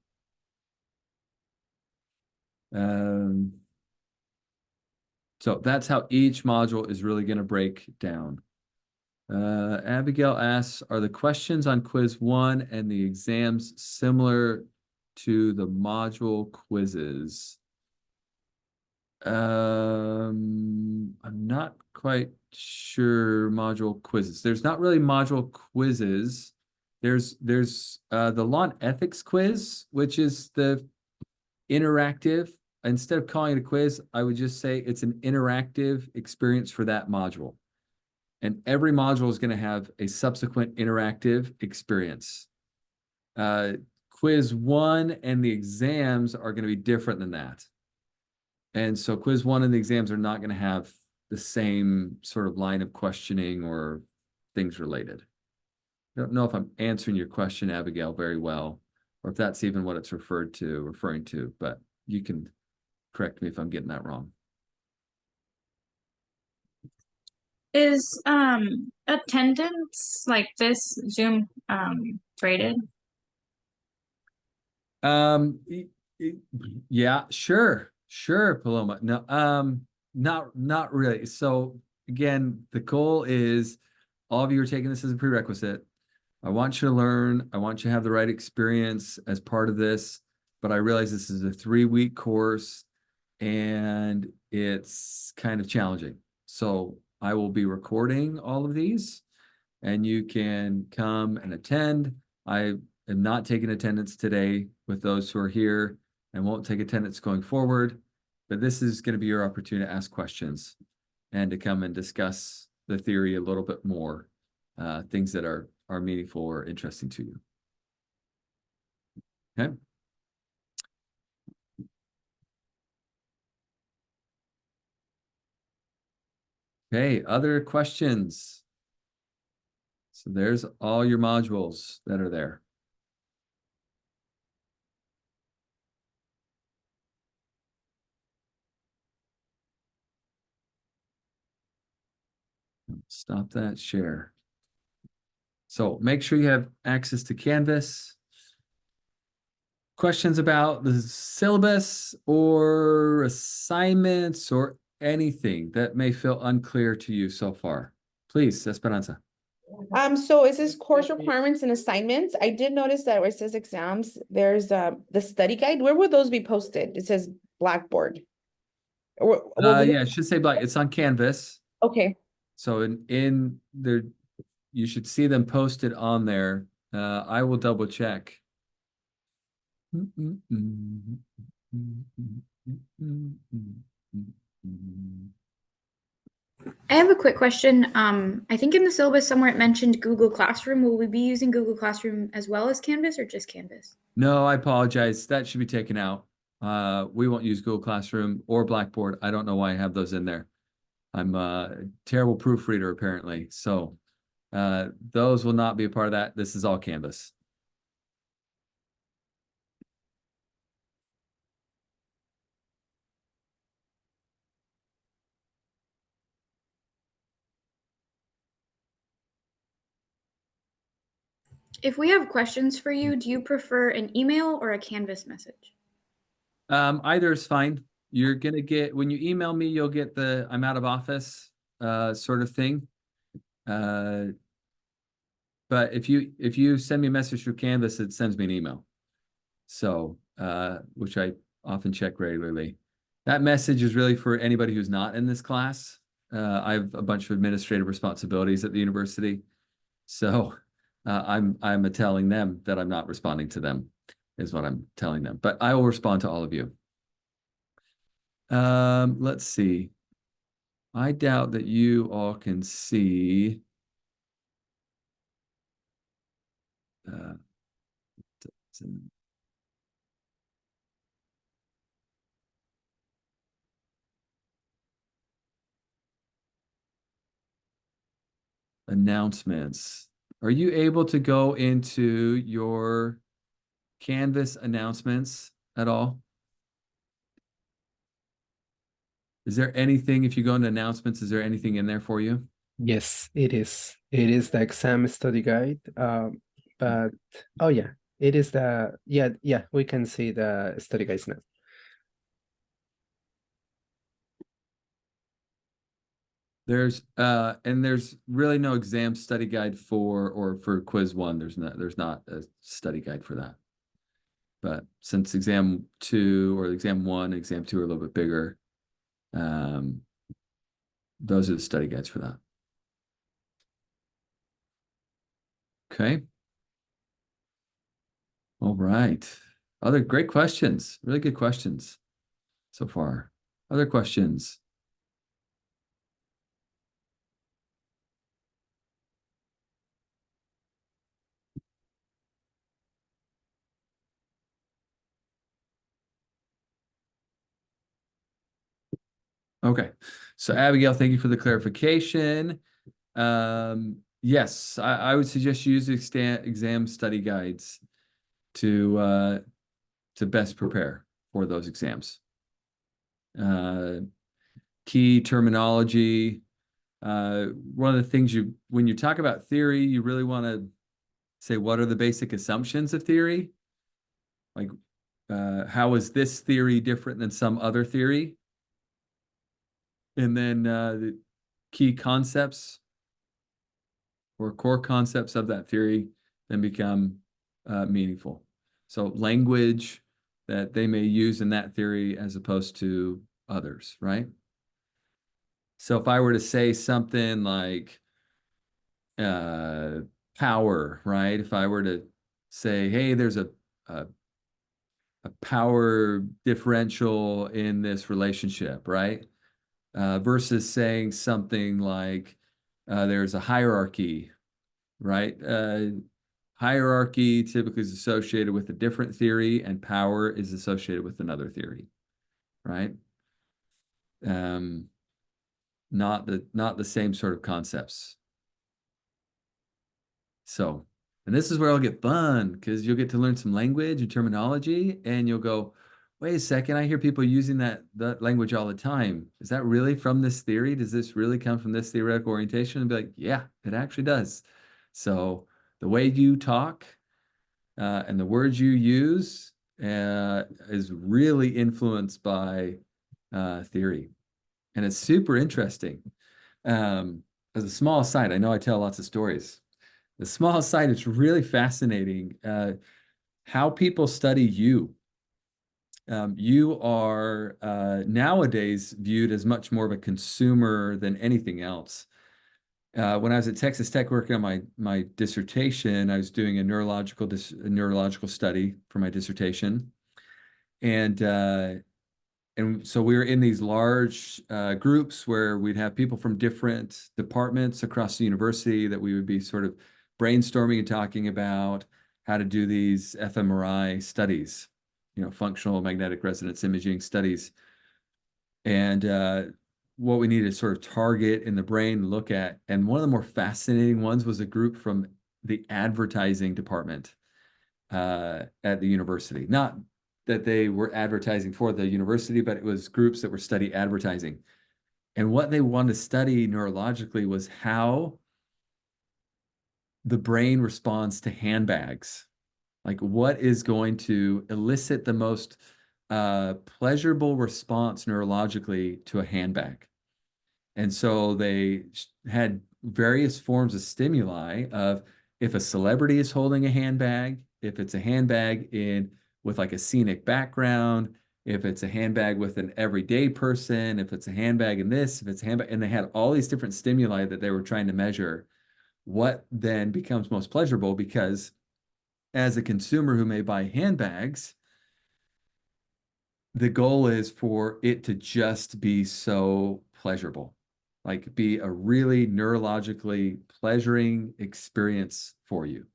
So that's how each module is really going to break down. Abigail asks, are the questions on quiz 1 and the exams similar to the module quizzes? I'm not quite sure module quizzes. There's not really module quizzes. There's the law and ethics quiz, which is the interactive. Instead of calling it a quiz, I would just say it's an interactive experience for that module. And every module is going to have a subsequent interactive experience. Quiz 1 and the exams are going to be different than that. And so quiz 1 and the exams are not going to have the same sort of line of questioning or things related. I don't know if I'm answering your question, Abigail, very well, or if that's even what it's referring to, but you can correct me if I'm getting that wrong. Is attendance like this Zoom graded? Yeah, sure, Paloma. No, not really. So again, the goal is all of you are taking this as a prerequisite. I want you to learn. I want you to have the right experience as part of this, but I realize this is a 3-week course and it's kind of challenging. So I will be recording all of these and you can come and attend. I am not taking attendance today with those who are here and won't take attendance going forward, but this is going to be your opportunity to ask questions and to come and discuss the theory a little bit more, things that are meaningful or interesting to you. Okay. Okay, other questions? So there's all your modules that are there. Stop that share. So make sure you have access to Canvas. Questions about the syllabus or assignments or anything that may feel unclear to you so far? Please, Esperanza. So it says course requirements and assignments. I did notice that where it says exams, there's the study guide. Where would those be posted? It says Blackboard. Yeah, it should say Black. It's on Canvas. Okay. So in there, you should see them posted on there. I will double check. I have a quick question. I think in the syllabus somewhere it mentioned Google Classroom. Will we be using Google Classroom as well as Canvas or just Canvas? No, I apologize. That should be taken out. We won't use Google Classroom or Blackboard. I don't know why I have those in there. I'm a terrible proofreader apparently. So those will not be a part of that. This is all Canvas. If we have questions for you, do you prefer an email or a Canvas message? Either is fine. You're gonna get, when you email me, you'll get the I'm out of office sort of thing. But if you send me a message through Canvas, it sends me an email. So which I often check regularly. That message is really for anybody who's not in this class. I have a bunch of administrative responsibilities at the university. So I'm telling them that I'm not responding to them, is what I'm telling them. But I will respond to all of you. Let's see. I doubt that you all can see. Announcements. Are you able to go into your Canvas announcements at all? Is there anything, if you go into announcements, is there anything in there for you? Yes, it is. It is the exam study guide. But oh yeah, it is the yeah, we can see the study guides now. There's and there's really no exam study guide for quiz 1. There's not a study guide for that. But since exam 2 or exam 1, exam 2 are a little bit bigger, those are the study guides for that. Okay. All right. Other great questions. Really good questions so far. Other questions? Okay. So Abigail, thank you for the clarification. Yes, I would suggest you use exam study guides to best prepare for those exams. Key terminology. One of the things when you talk about theory, you really want to say, what are the basic assumptions of theory? Like, how is this theory different than some other theory? And then the key concepts or core concepts of that theory then become meaningful. So language that they may use in that theory as opposed to others, right? So if I were to say something like power, right? If I were to say, hey, there's a power differential in this relationship, right? Versus saying something like there's a hierarchy, right? Hierarchy typically is associated with a different theory, and power is associated with another theory, right? Not the same sort of concepts. So, and this is where it'll get fun, because you'll get to learn some language and terminology, and you'll go, wait a second, I hear people using that language all the time. Is that really from this theory? Does this really come from this theoretical orientation? And be like, yeah, it actually does. So the way you talk and the words you use is really influenced by theory. And it's super interesting. As a small aside, I know I tell lots of stories. The small aside, it's really fascinating how people study you. You are nowadays viewed as much more of a consumer than anything else. When I was at Texas Tech working on my dissertation, I was doing a neurological study for my dissertation, and and so we were in these large groups where we'd have people from different departments across the university that we would be sort of brainstorming and talking about how to do these fMRI studies, functional magnetic resonance imaging studies. And what we needed to sort of target in the brain, look at. And one of the more fascinating ones was a group from the advertising department at the university. Not that they were advertising for the university, but it was groups that were studying advertising. And what they wanted to study neurologically was how the brain responds to handbags. Like what is going to elicit the most pleasurable response neurologically to a handbag. And so they had various forms of stimuli of if a celebrity is holding a handbag, if it's a handbag with like a scenic background, if it's a handbag with an everyday person, if it's a handbag in this, if it's a handbag, and they had all these different stimuli that they were trying to measure what then becomes most pleasurable, because as a consumer who may buy handbags, the goal is for it to just be so pleasurable, like be a really neurologically pleasuring experience for you.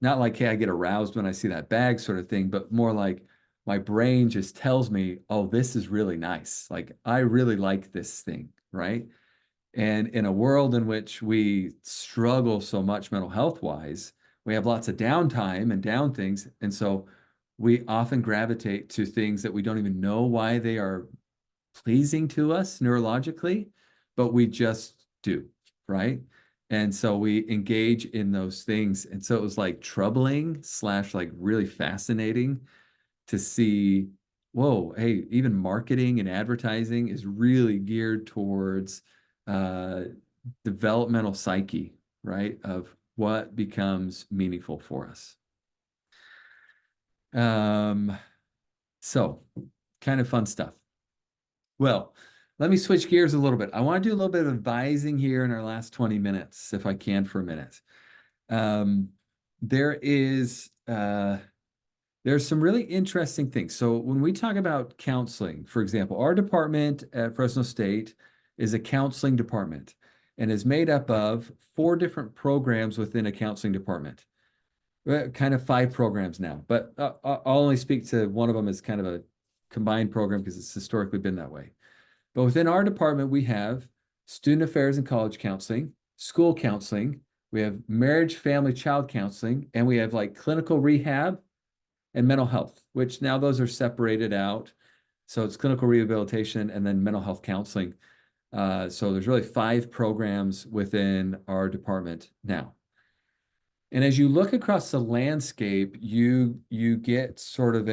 Not like, hey, I get aroused when I see that bag sort of thing, but more like my brain just tells me, oh, this is really nice. Like, I really like this thing, right? And in a world in which we struggle so much mental health wise, we have lots of downtime and down things. And so we often gravitate to things that we don't even know why they are pleasing to us neurologically, but we just do, right? And so we engage in those things. And so it was like troubling / like really fascinating to see, whoa, hey, even marketing and advertising is really geared towards developmental psyche, right? Of what becomes meaningful for us. So kind of fun stuff. Well, let me switch gears a little bit. I want to do a little bit of advising here in our last 20 minutes, if I can for a minute. There's some really interesting things. So when we talk about counseling, for example, our department at Fresno State is a counseling department and is made up of 4 different programs within a counseling department. Kind of 5 programs now, but I'll only speak to one of them as kind of a combined program because it's historically been that way. But within our department, we have student affairs and college counseling, school counseling, we have marriage, family, child counseling, and we have like clinical rehab and mental health, which now those are separated out. So it's clinical rehabilitation and then mental health counseling. So there's really 5 programs within our department now. And as you look across the landscape, you get sort of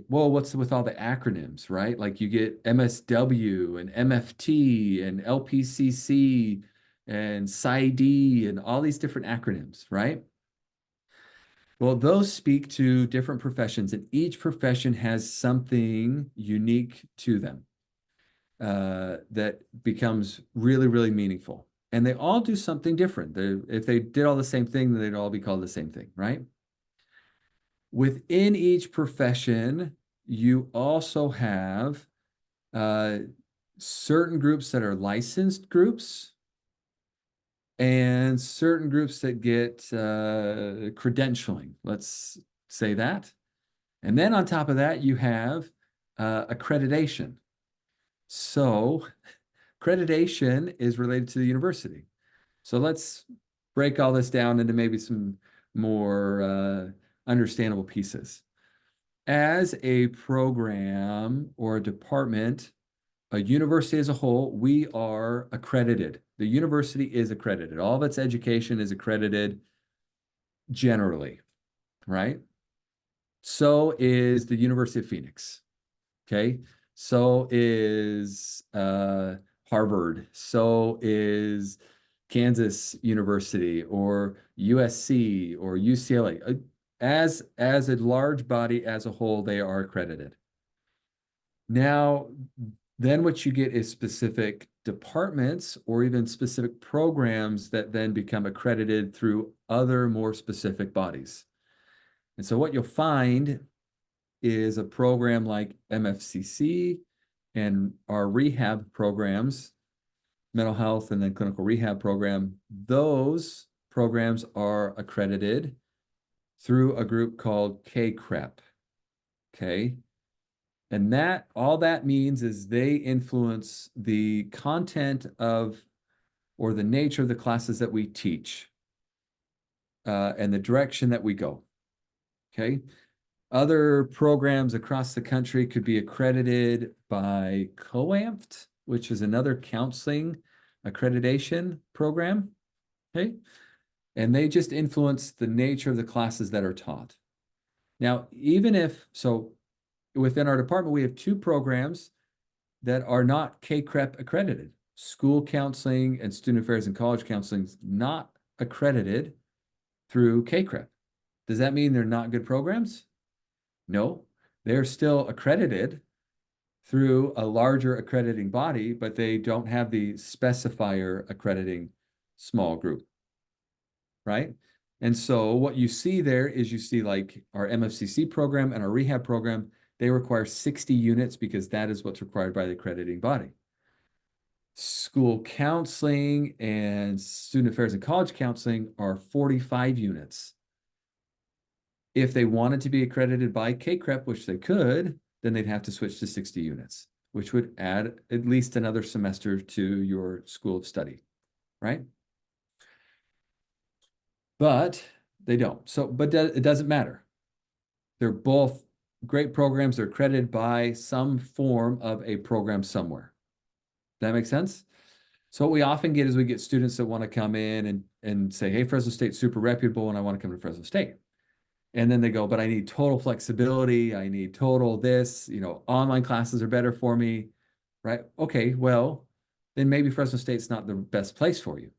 well, what's with all the acronyms, right? Like you get MSW and MFT and LPCC and PsyD and all these different acronyms, right? Well, those speak to different professions, and each profession has something unique to them that becomes really, really meaningful. And they all do something different. If they did all the same thing, then they'd all be called the same thing, right? Within each profession, you also have certain groups that are licensed groups and certain groups that get credentialing, let's say that. And then on top of that, you have accreditation. So accreditation is related to the university. So let's break all this down into maybe some more understandable pieces. As a program or a department, a university as a whole, we are accredited. The university is accredited. All of its education is accredited generally, right? So is the University of Phoenix, okay? So is Harvard, so is Kansas University or USC or UCLA. As a large body as a whole, they are accredited. Now, then what you get is specific departments or even specific programs that then become accredited through other more specific bodies. And so what you'll find is a program like MFCC and our rehab programs, mental health and then clinical rehab program, those programs are accredited through a group called CACREP. Okay. And that all that means is they influence the content of or the nature of the classes that we teach and the direction that we go. Okay. Other programs across the country could be accredited by COAMFT, which is another counseling accreditation program. Okay. And they just influence the nature of the classes that are taught. Now, even if, so within our department, we have 2 programs that are not CACREP accredited. School counseling and student affairs and college counseling is not accredited through CACREP. Does that mean they're not good programs? No, they're still accredited through a larger accrediting body, but they don't have the specifier accrediting small group, right? And so what you see there is you see like our MFCC program and our rehab program, they require 60 units because that is what's required by the accrediting body. School counseling and student affairs and college counseling are 45 units. If they wanted to be accredited by CACREP, which they could, then they'd have to switch to 60 units, which would add at least another semester to your school of study, right? But they don't. So, but it doesn't matter. They're both great programs. They're accredited by some form of a program somewhere. That makes sense? So what we often get is we get students that want to come in and say, hey, Fresno State's super reputable and I want to come to Fresno State. And then they go, but I need total flexibility. I need total this, you know, online classes are better for me, right? Okay, well, then maybe Fresno State's not the best place for you.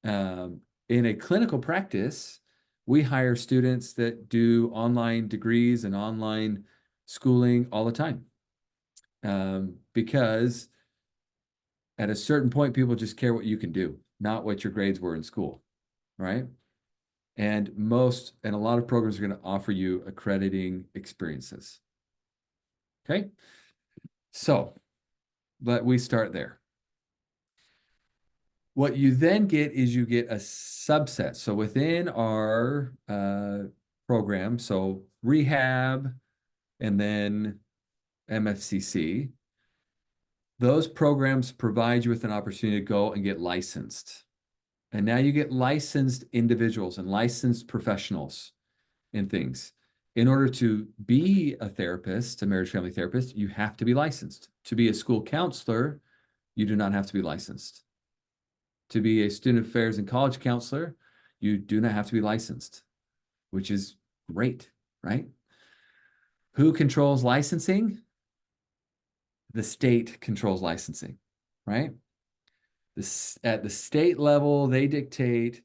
In a clinical practice, we hire students that do online degrees and online schooling all the time. Because at a certain point, people just care what you can do, not what your grades were in school, right? And a lot of programs are going to offer you accrediting experiences. Okay, so but we start there. What you then get is you get a subset. So within our program, so rehab and then MFCC, those programs provide you with an opportunity to go and get licensed. And now you get licensed individuals and licensed professionals in things. In order to be a therapist, a marriage family therapist, you have to be licensed. To be a school counselor, you do not have to be licensed. To be a student affairs and college counselor, you do not have to be licensed, which is great, right? Who controls licensing? The state controls licensing, right? At the state level, they dictate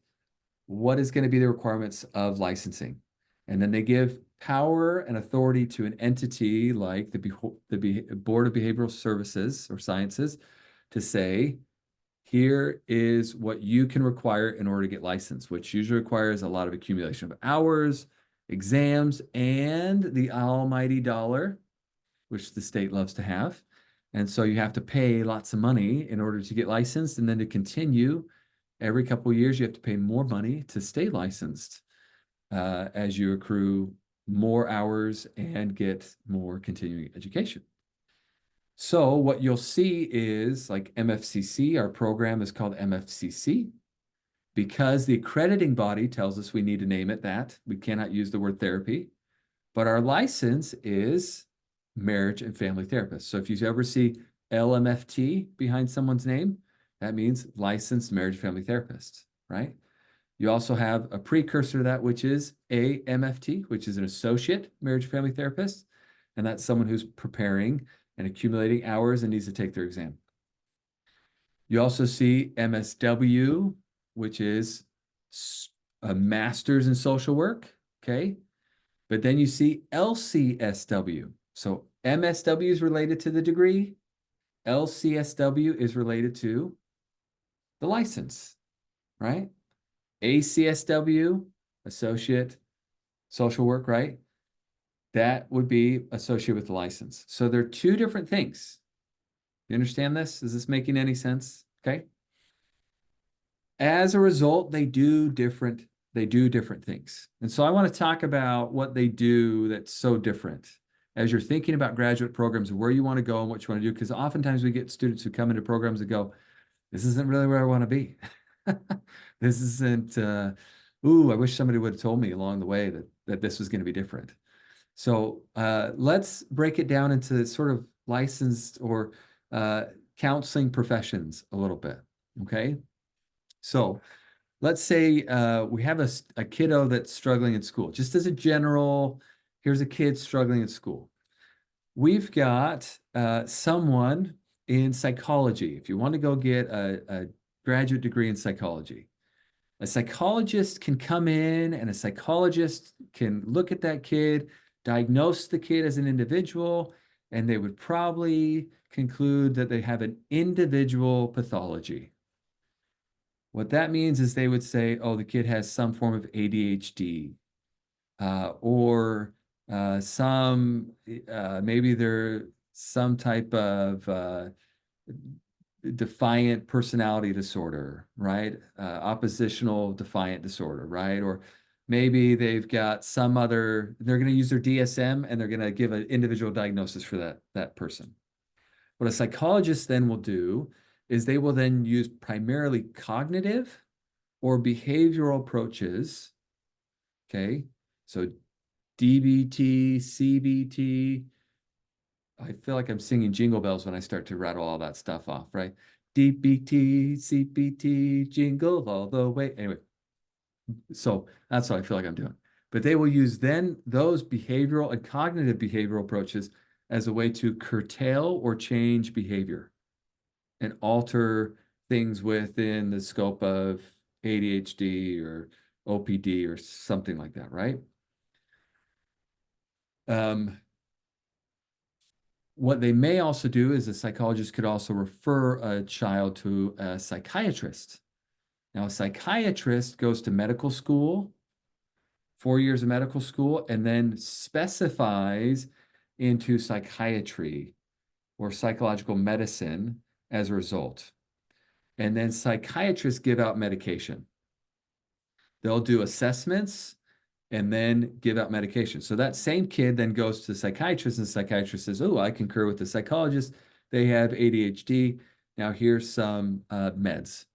what is going to be the requirements of licensing. And then they give power and authority to an entity like the Board of Behavioral Services or Sciences to say, here is what you can require in order to get licensed, which usually requires a lot of accumulation of hours, exams, and the almighty dollar, which the state loves to have. And so you have to pay lots of money in order to get licensed. And then to continue, every couple of years, you have to pay more money to stay licensed as you accrue more hours and get more continuing education. So what you'll see is like MFCC, our program is called MFCC because the accrediting body tells us we need to name it that. We cannot use the word therapy, but our license is marriage and family therapist. So if you ever see LMFT behind someone's name, that means licensed marriage and family therapist, right? You also have a precursor to that, which is AMFT, which is an associate marriage and family therapist. And that's someone who's preparing and accumulating hours and needs to take their exam. You also see MSW, which is a master's in social work, okay? But then you see LCSW. So MSW is related to the degree. LCSW is related to the license, right? ACSW, associate social work, right? That would be associated with the license. So they're 2 different things. You understand this? Is this making any sense? Okay. As a result, they do different things. And so I want to talk about what they do that's so different as you're thinking about graduate programs, where you want to go and what you want to do, because oftentimes we get students who come into programs and go, this isn't really where I want to be. This isn't, ooh, I wish somebody would have told me along the way that this was going to be different. So let's break it down into sort of licensed or counseling professions a little bit, okay? So let's say we have a kiddo that's struggling in school. Just as a general, here's a kid struggling in school. We've got someone in psychology. If you want to go get a graduate degree in psychology, a psychologist can come in and a psychologist can look at that kid, diagnose the kid as an individual, and they would probably conclude that they have an individual pathology. What that means is they would say, oh, the kid has some form of ADHD, or maybe they're some type of defiant personality disorder, right? Oppositional defiant disorder, right? Or maybe they've got some other, they're going to use their DSM and they're going to give an individual diagnosis for that person. What a psychologist then will do is they will then use primarily cognitive or behavioral approaches, okay? So DBT, CBT, I feel like I'm singing Jingle Bells when I start to rattle all that stuff off, right? DBT, CBT, jingle all the way. Anyway, so that's what I feel like I'm doing. But they will use then those behavioral and cognitive behavioral approaches as a way to curtail or change behavior and alter things within the scope of ADHD or OPD or something like that, right? What they may also do is a psychologist could also refer a child to a psychiatrist. Now, a psychiatrist goes to medical school, 4 years of medical school, and then specifies into psychiatry or psychological medicine as a result. And then psychiatrists give out medication. They'll do assessments and then give out medication. So that same kid then goes to the psychiatrist and the psychiatrist says, oh, I concur with the psychologist. They have ADHD. Now here's some meds,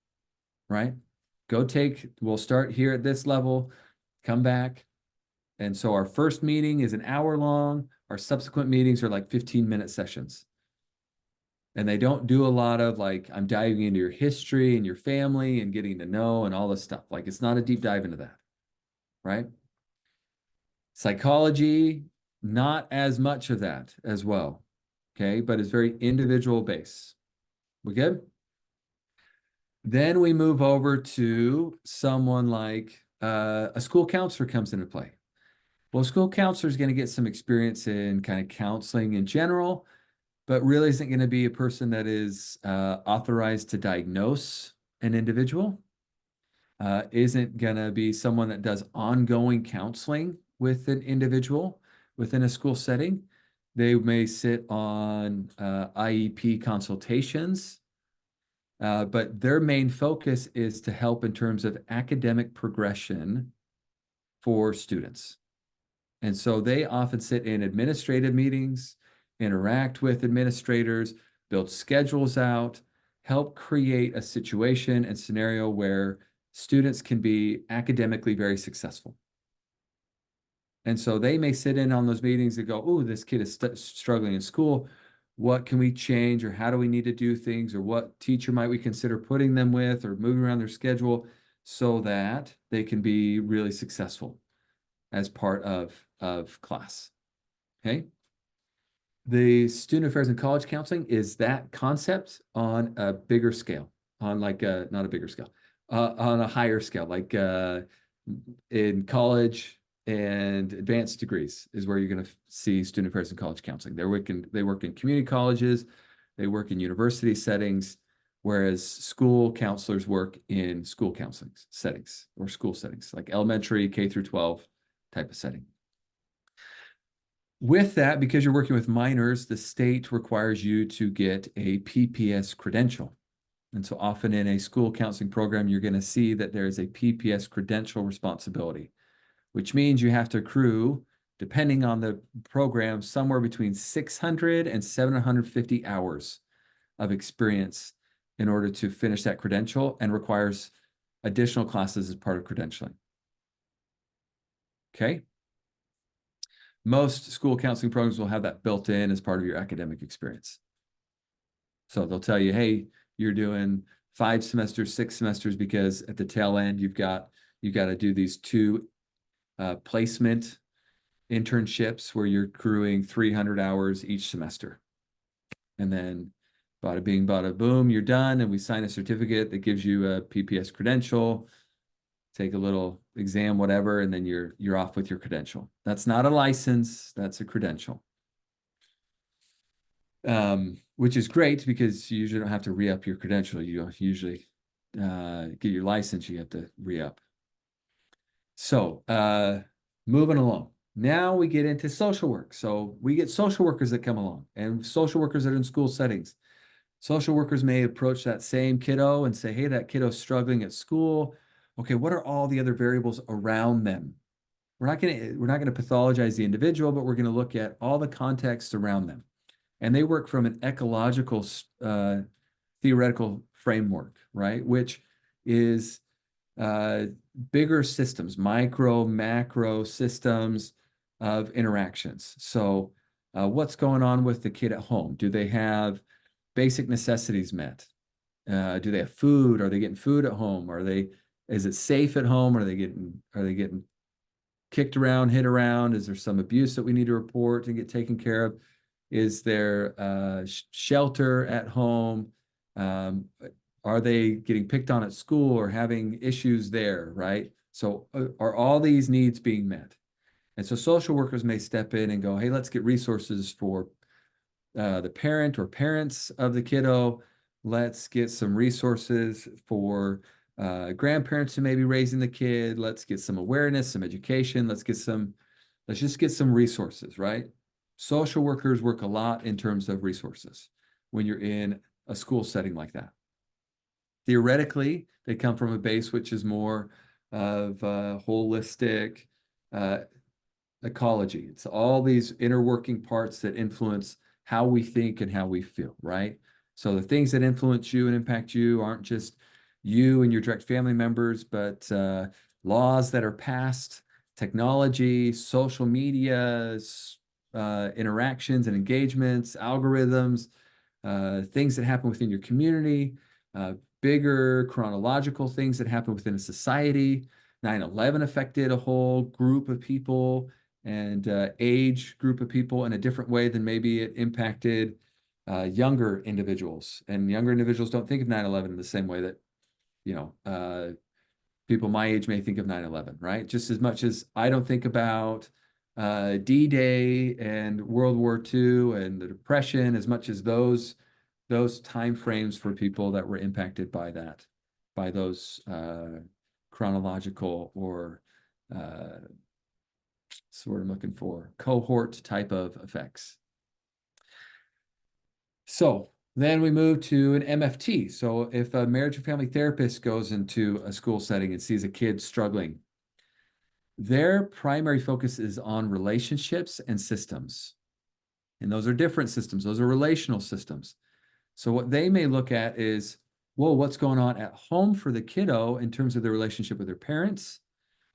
right? We'll start here at this level, come back. And so our first meeting is an hour long. Our subsequent meetings are like 15-minute sessions. And they don't do a lot of like, I'm diving into your history and your family and getting to know and all this stuff. Like it's not a deep dive into that, right? Psychology, not as much of that as well, okay? But it's very individual based. We good? Then we move over to someone like a school counselor comes into play. Well, a school counselor is going to get some experience in kind of counseling in general, but really isn't going to be a person that is authorized to diagnose an individual, isn't going to be someone that does ongoing counseling with an individual within a school setting. They may sit on IEP consultations, but their main focus is to help in terms of academic progression for students. And so they often sit in administrative meetings, interact with administrators, build schedules out, help create a situation and scenario where students can be academically very successful. And so they may sit in on those meetings and go, oh, this kid is struggling in school. What can we change, or how do we need to do things, or what teacher might we consider putting them with or moving around their schedule so that they can be really successful as part of class, okay? The student affairs and college counseling is that concept on a bigger scale, on like not a bigger scale, on a higher scale, like in college and advanced degrees is where you're going to see student affairs and college counseling. They work in community colleges, they work in university settings, whereas school counselors work in school counseling settings or school settings, like elementary, K through 12 type of setting. With that, because you're working with minors, the state requires you to get a PPS credential. And so often in a school counseling program, you're going to see that there is a PPS credential responsibility, which means you have to accrue, depending on the program, somewhere between 600 and 750 hours of experience in order to finish that credential, and requires additional classes as part of credentialing. Okay? Most school counseling programs will have that built in as part of your academic experience. So they'll tell you, hey, you're doing 5 semesters, 6 semesters, because at the tail end, you've got to do these 2 placement internships where you're accruing 300 hours each semester. And then bada bing, bada boom, you're done. And we sign a certificate that gives you a PPS credential, take a little exam, whatever, and then you're off with your credential. That's not a license, that's a credential. Which is great because you usually don't have to re-up your credential. You don't usually get your license, you have to re-up. So moving along. Now we get into social work. So we get social workers that come along, and social workers that are in school settings. Social workers may approach that same kiddo and say, hey, that kiddo's struggling at school. Okay, what are all the other variables around them? We're not going to pathologize the individual, but we're going to look at all the context around them. And they work from an ecological theoretical framework, right? Which is bigger systems, micro, macro systems of interactions. So what's going on with the kid at home? Do they have basic necessities met? Do they have food? Are they getting food at home? Is it safe at home? Are they getting kicked around, hit around? Is there some abuse that we need to report and get taken care of? Is there shelter at home? Are they getting picked on at school or having issues there, right? So are all these needs being met? And so social workers may step in and go, hey, let's get resources for the parent or parents of the kiddo. Let's get some resources for grandparents who may be raising the kid. Let's get some awareness, some education. Let's just get some resources, right? Social workers work a lot in terms of resources when you're in a school setting like that. Theoretically, they come from a base which is more of holistic ecology. It's all these inner working parts that influence how we think and how we feel, right? So the things that influence you and impact you aren't just you and your direct family members, but laws that are passed, technology, social media, interactions and engagements, algorithms, things that happen within your community, bigger chronological things that happen within a society. 9/11 affected a whole group of people and age group of people in a different way than maybe it impacted younger individuals. And younger individuals don't think of 9/11 in the same way that, people my age may think of 9/11, right? Just as much as I don't think about D-Day and World War II and the Depression, as much as those time frames for people that were impacted by that, by those chronological or sort of looking for cohort type of effects. So then we move to an MFT. So if a marriage and family therapist goes into a school setting and sees a kid struggling, their primary focus is on relationships and systems. And those are different systems. Those are relational systems. So what they may look at is, whoa, what's going on at home for the kiddo in terms of their relationship with their parents,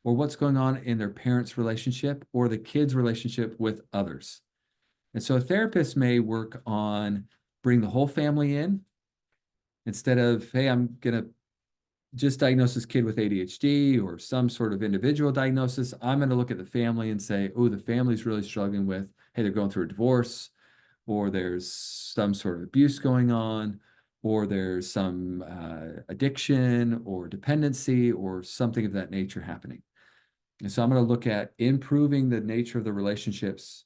or what's going on in their parents' relationship or the kid's relationship with others. And so a therapist may work on bring the whole family in instead of, hey, I'm going to just diagnose this kid with ADHD or some sort of individual diagnosis. I'm going to look at the family and say, oh, the family's really struggling with, hey, they're going through a divorce, or there's some sort of abuse going on, or there's some addiction or dependency or something of that nature happening. And so I'm going to look at improving the nature of the relationships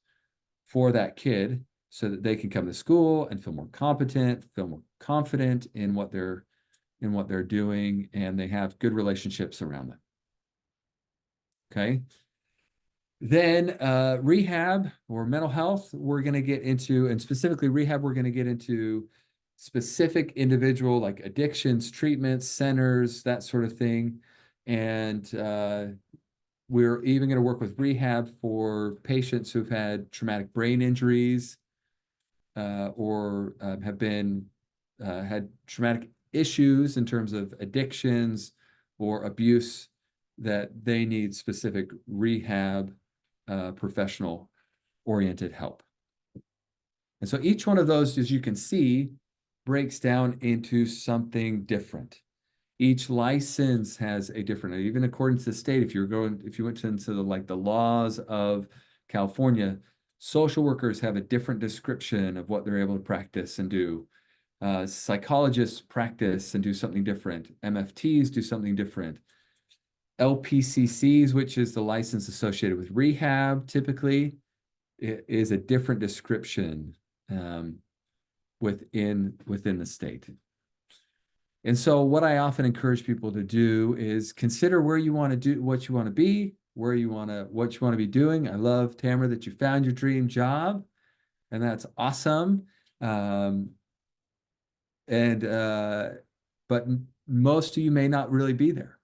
for that kid so that they can come to school and feel more competent, feel more confident in what they're doing, and they have good relationships around them. Okay. Then rehab or mental health, we're going to get into, and specifically rehab, we're going to get into specific individual like addictions, treatments, centers, that sort of thing. And we're even going to work with rehab for patients who've had traumatic brain injuries or have been had traumatic issues in terms of addictions or abuse that they need specific rehab professional oriented help. And so each one of those, as you can see, breaks down into something different. Each license has a different, even according to the state, if you went into the laws of California, social workers have a different description of what they're able to practice and do. Psychologists practice and do something different. MFTs do something different. LPCCs, which is the license associated with rehab, typically is a different description within the state. And so what I often encourage people to do is consider where you want to do, what you want to be, what you want to be doing. I love, Tamara, that you found your dream job, and that's awesome. But most of you may not really be there.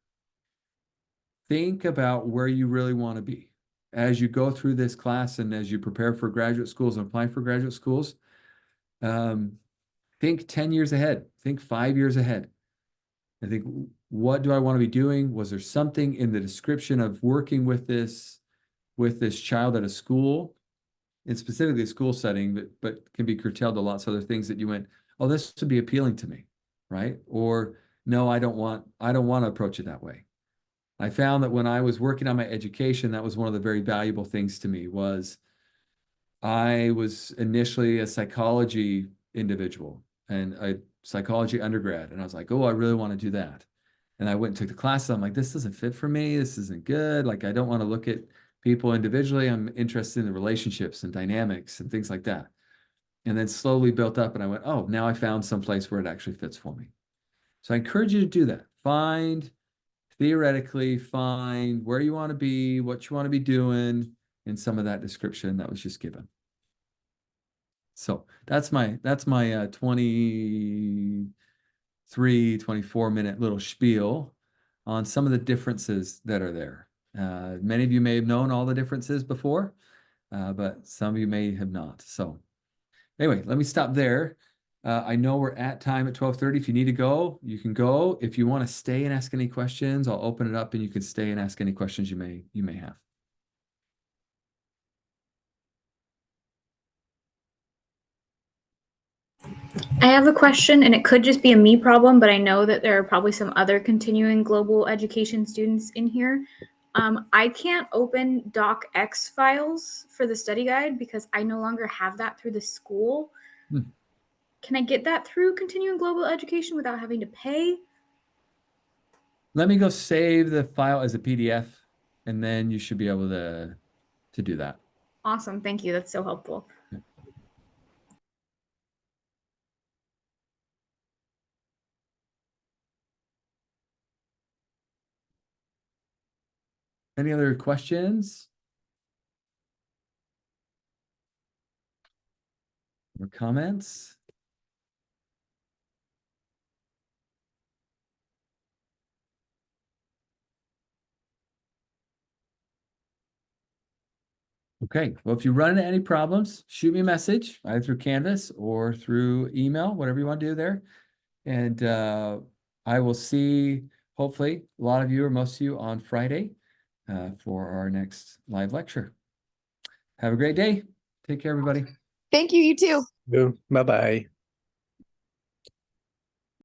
Think about where you really want to be as you go through this class and as you prepare for graduate schools and apply for graduate schools. Think 10 years ahead, think 5 years ahead. I think, what do I want to be doing? Was there something in the description of working with this child at a school, and specifically a school setting, but can be curtailed to lots of other things that you went, oh, this would be appealing to me, right? Or no, I don't want to approach it that way. I found that when I was working on my education, that was one of the very valuable things to me. Was I was initially a psychology individual and a psychology undergrad, and I was like, oh, I really want to do that. And I went and took the classes. I'm like, this doesn't fit for me. This isn't good. Like, I don't want to look at people individually. I'm interested in the relationships and dynamics and things like that. And then slowly built up, and I went, oh, now I found some place where it actually fits for me. So I encourage you to do that. Theoretically find where you want to be, what you want to be doing, in some of that description that was just given. So that's my 24 minute little spiel on some of the differences that are there. Many of you may have known all the differences before, but some of you may have not. So anyway, let me stop there. I know we're at time at 12:30. If you need to go, you can go. If you want to stay and ask any questions, I'll open it up and you can stay and ask any questions you may have. I have a question, and it could just be a me problem, but I know that there are probably some other continuing global education students in here. I can't open docx files for the study guide because I no longer have that through the school. Can I get that through continuing global education without having to pay? Let me go save the file as a PDF, and then you should be able to do that. Awesome. Thank you. That's so helpful. Any other questions or comments? Okay, well, if you run into any problems, shoot me a message either through Canvas or through email, whatever you want to do there. And I will see, hopefully, a lot of you or most of you on Friday for our next live lecture. Have a great day. Take care, everybody. Thank you, you too. Bye-bye.